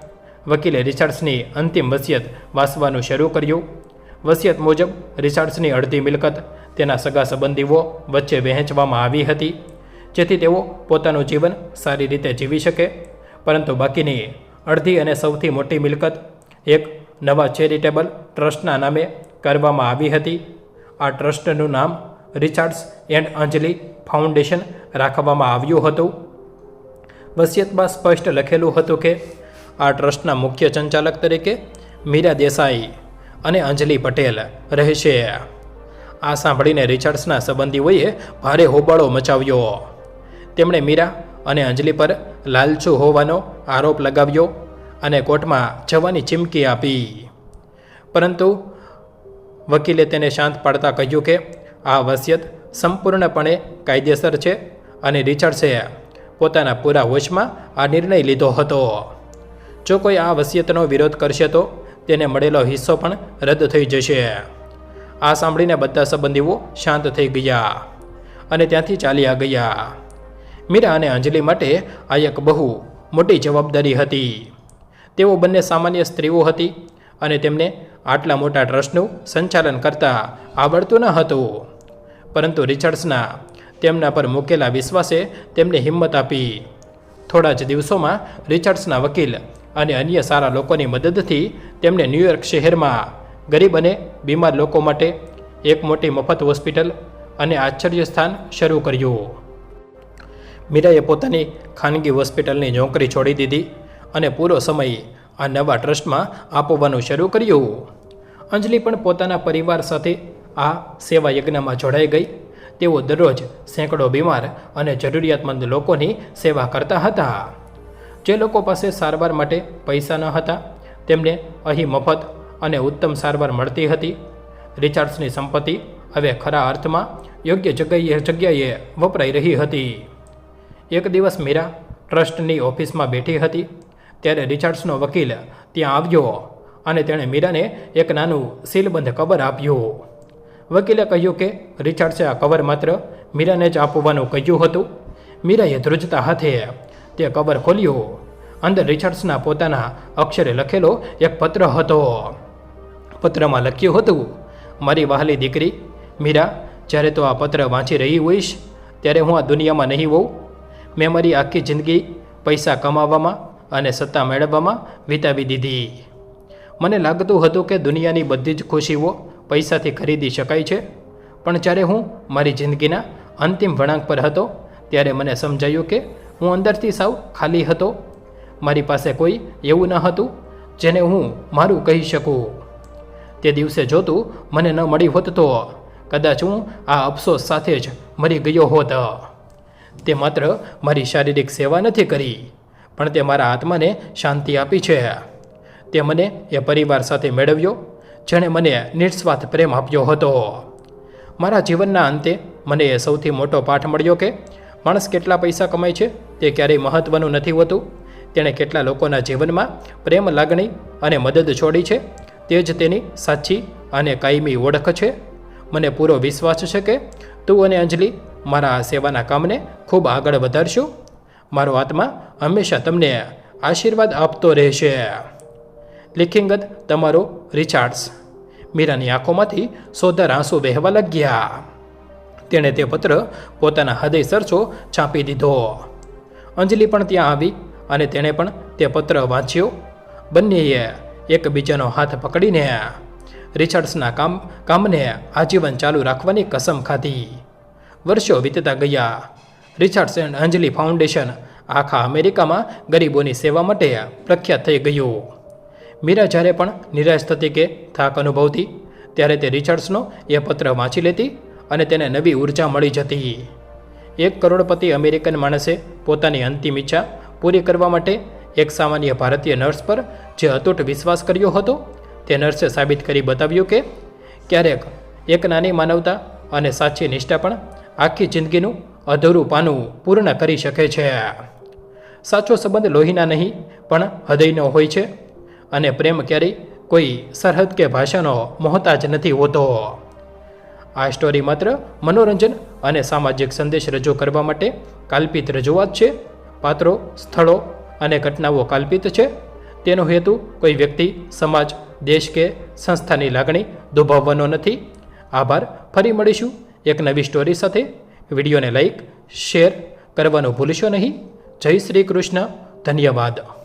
વકીલે રિચર્ડ્સની અંતિમ વસિયત વાંચવાનું શરૂ કર્યું. વસિયત મુજબ રિચર્ડ્સની અડધી મિલકત તેના સગા સંબંધીઓ વચ્ચે વહેંચવામાં આવી હતી, જેથી તેઓ પોતાનું જીવન સારી રીતે જીવી શકે. પરંતુ બાકીની અડધી અને સૌથી મોટી મિલકત એક નવા ચેરિટેબલ ટ્રસ્ટના નામે કરવામાં આવી હતી. આ ટ્રસ્ટનું નામ રિચર્ડ્સ એન્ડ અંજલિ ફાઉન્ડેશન રાખવામાં આવ્યું હતું. વસિયતમાં સ્પષ્ટ લખેલું હતું કે આ ટ્રસ્ટના મુખ્ય સંચાલક તરીકે મીરા દેસાઈ અને અંજલિ પટેલ રહેશે. આ સાંભળીને રિચર્ડ્સના સંબંધીઓએ ભારે હોબાળો મચાવ્યો. તેમણે મીરા અને અંજલિ પર લાલચુ હોવાનો આરોપ લગાવ્યો અને કોર્ટમાં જવાની ચીમકી આપી. પરંતુ વકીલે તેને શાંત પાડતા કહ્યું કે આ વસિયત સંપૂર્ણપણે કાયદેસર છે અને રિચર્ડ્સે પોતાના પૂરા હોશમાં આ નિર્ણય લીધો હતો. જો કોઈ આ વસિયતનો વિરોધ કરશે તો તેને મળેલો હિસ્સો પણ રદ થઈ જશે. આ સાંભળીને બધા સંબંધીઓ શાંત થઈ ગયા અને ત્યાંથી ચાલ્યા ગયા. મીરા અને અંજલિ માટે આ એક બહુ મોટી જવાબદારી હતી. તેઓ બંને સામાન્ય સ્ત્રીઓ હતી અને તેમને આટલા મોટા ટ્રસ્ટનું સંચાલન કરતા આવડતું ન હતું. પરંતુ રિચર્ડ્સના તેમના પર મૂકેલા વિશ્વાસે તેમને હિંમત આપી. થોડા જ દિવસોમાં રિચર્ડ્સના વકીલ અને અન્ય સારા લોકોની મદદથી તેમણે ન્યૂયોર્ક શહેરમાં ગરીબ અને બીમાર લોકો માટે એક મોટી મફત હોસ્પિટલ અને આશ્ચર્ય સ્થાન શરૂ કર્યું. મીરાએ પોતાની ખાનગી હોસ્પિટલની નોકરી છોડી દીધી અને પૂરો સમય આ નવા ટ્રસ્ટમાં આપવાનું શરૂ કર્યું. અંજલિ પણ પોતાના પરિવાર સાથે આ સેવા યજ્ઞમાં જોડાઈ ગઈ. તેઓ દરરોજ સેંકડો બીમાર અને જરૂરિયાતમંદ લોકોની સેવા કરતા હતા. જે લોકો પાસે સારવાર માટે પૈસા ન હતા તેમને અહીં મફત અને ઉત્તમ સારવાર મળતી હતી. રિચર્ડ્સની સંપત્તિ હવે ખરા અર્થમાં યોગ્ય જગ્યાએ વપરાઈ રહી હતી. એક દિવસ મીરા ટ્રસ્ટની ઓફિસમાં બેઠી હતી ત્યારે રિચર્ડ્સનો વકીલ ત્યાં આવ્યો અને તેણે મીરાને એક નાનું સીલબંધ કવર આપ્યું. વકીલે કહ્યું કે રિચર્ડ્સે આ કવર માત્ર મીરાને જ આપવાનું કહ્યું હતું. મીરાએ ધ્રુજતા હાથે તે કવર ખોલ્યું. અંદર રિચર્ડ્સના પોતાના અક્ષરે લખેલો એક પત્ર હતો. પત્રમાં લખ્યું હતું, મારી વહાલી દીકરી મીરા, જ્યારે તો આ પત્ર વાંચી રહી હોઈશ ત્યારે હું આ દુનિયામાં નહીં હોઉં. મેં મારી આખી જિંદગી પૈસા કમાવામાં અને સત્તા મેળવવામાં વિતાવી દીધી. મને લાગતું હતું કે દુનિયાની બધી જ ખુશીઓ પૈસાથી ખરીદી શકાય છે. પણ જ્યારે હું મારી જિંદગીના અંતિમ વળાંક પર હતો ત્યારે મને સમજાયું કે હું અંદરથી સાવ ખાલી હતો. મારી પાસે કોઈ એવું ન હતું જેને હું મારું કહી શકું. તે દિવસે જો તું મને ન મળી હોત તો કદાચ હું આ અફસોસ સાથે જ મરી ગયો હોત. તે માત્ર મારી શારીરિક સેવા નથી કરી, પણ તે મારા આત્માને શાંતિ આપી છે. તે મને એ પરિવાર સાથે મેળવ્યો જેણે મને નિસ્વાર્થ પ્રેમ આપ્યો હતો. મારા જીવનના અંતે મને એ સૌથી મોટો પાઠ મળ્યો કે માણસ કેટલા પૈસા કમાય છે તે ક્યારેય મહત્ત્વનું નથી હોતું. તેણે કેટલા લોકોના જીવનમાં પ્રેમ, લાગણી અને મદદ છોડી છે તે જ તેની સાચી અને કાયમી ઓળખ છે. મને પૂરો વિશ્વાસ છે કે તું અને અંજલિ મારા આ સેવાના કામને ખૂબ આગળ વધારશો. મારો આત્મા હંમેશા તમને આશીર્વાદ આપતો રહેશે. લેખિંગત તમારો રિચર્ડ્સ. મીરાની આંખોમાંથી સોદર આંસુ વહેવા લાગ્યા. તેણે તે પત્ર પોતાના હૃદય સરસો છાપી દીધો. અંજલિ પણ ત્યાં આવી અને તેણે પણ તે પત્ર વાંચ્યો. બંનેએ એકબીજાનો હાથ પકડીને રિચર્ડ્સના કામને આજીવન ચાલુ રાખવાની કસમ ખાધી. વર્ષો વીતતા ગયા. રિચર્ડ્સ એન્ડ અંજલિ ફાઉન્ડેશન આખા અમેરિકામાં ગરીબોની સેવા માટે પ્રખ્યાત થઈ ગયું. મીરા જ્યારે પણ નિરાશ થતી કે થાક અનુભવતી ત્યારે તે રિચર્ડ્સનો એ પત્ર વાંચી લેતી અને તેને નવી ઉર્જા મળી જતી. 1 કરોડપતિ અમેરિકન માણસે પોતાની અંતિમ ઈચ્છા પૂરી કરવા માટે એક સામાન્ય ભારતીય નર્સ પર જે અતૂટ વિશ્વાસ કર્યો હતો તે નર્સે સાબિત કરી બતાવ્યું કે ક્યારેક એક નાની માનવતા અને સાચી નિષ્ઠા પણ આખી જિંદગીનું અધૂરું પાનું પૂર્ણ કરી શકે છે. સાચો સંબંધ લોહીના નહીં પણ હૃદયનો હોય છે અને પ્રેમ ક્યારેય કોઈ સરહદ કે ભાષાનો મોહતાજ નથી હોતો. આ સ્ટોરી માત્ર મનોરંજન અને સામાજિક સંદેશ રજૂ કરવા માટે કાલ્પિત રજૂઆત છે. પાત્રો, સ્થળો અને ઘટનાઓ કાલ્પિત છે. તેનો હેતુ કોઈ વ્યક્તિ, સમાજ, દેશ કે સંસ્થાની લાગણી દુભાવવાનો નથી. આભાર. ફરી મળીશું એક નવી સ્ટોરી સાથે. વિડીયોને લાઈક, શેર કરવાનું ભૂલશો નહીં. જય શ્રી કૃષ્ણ. ધન્યવાદ.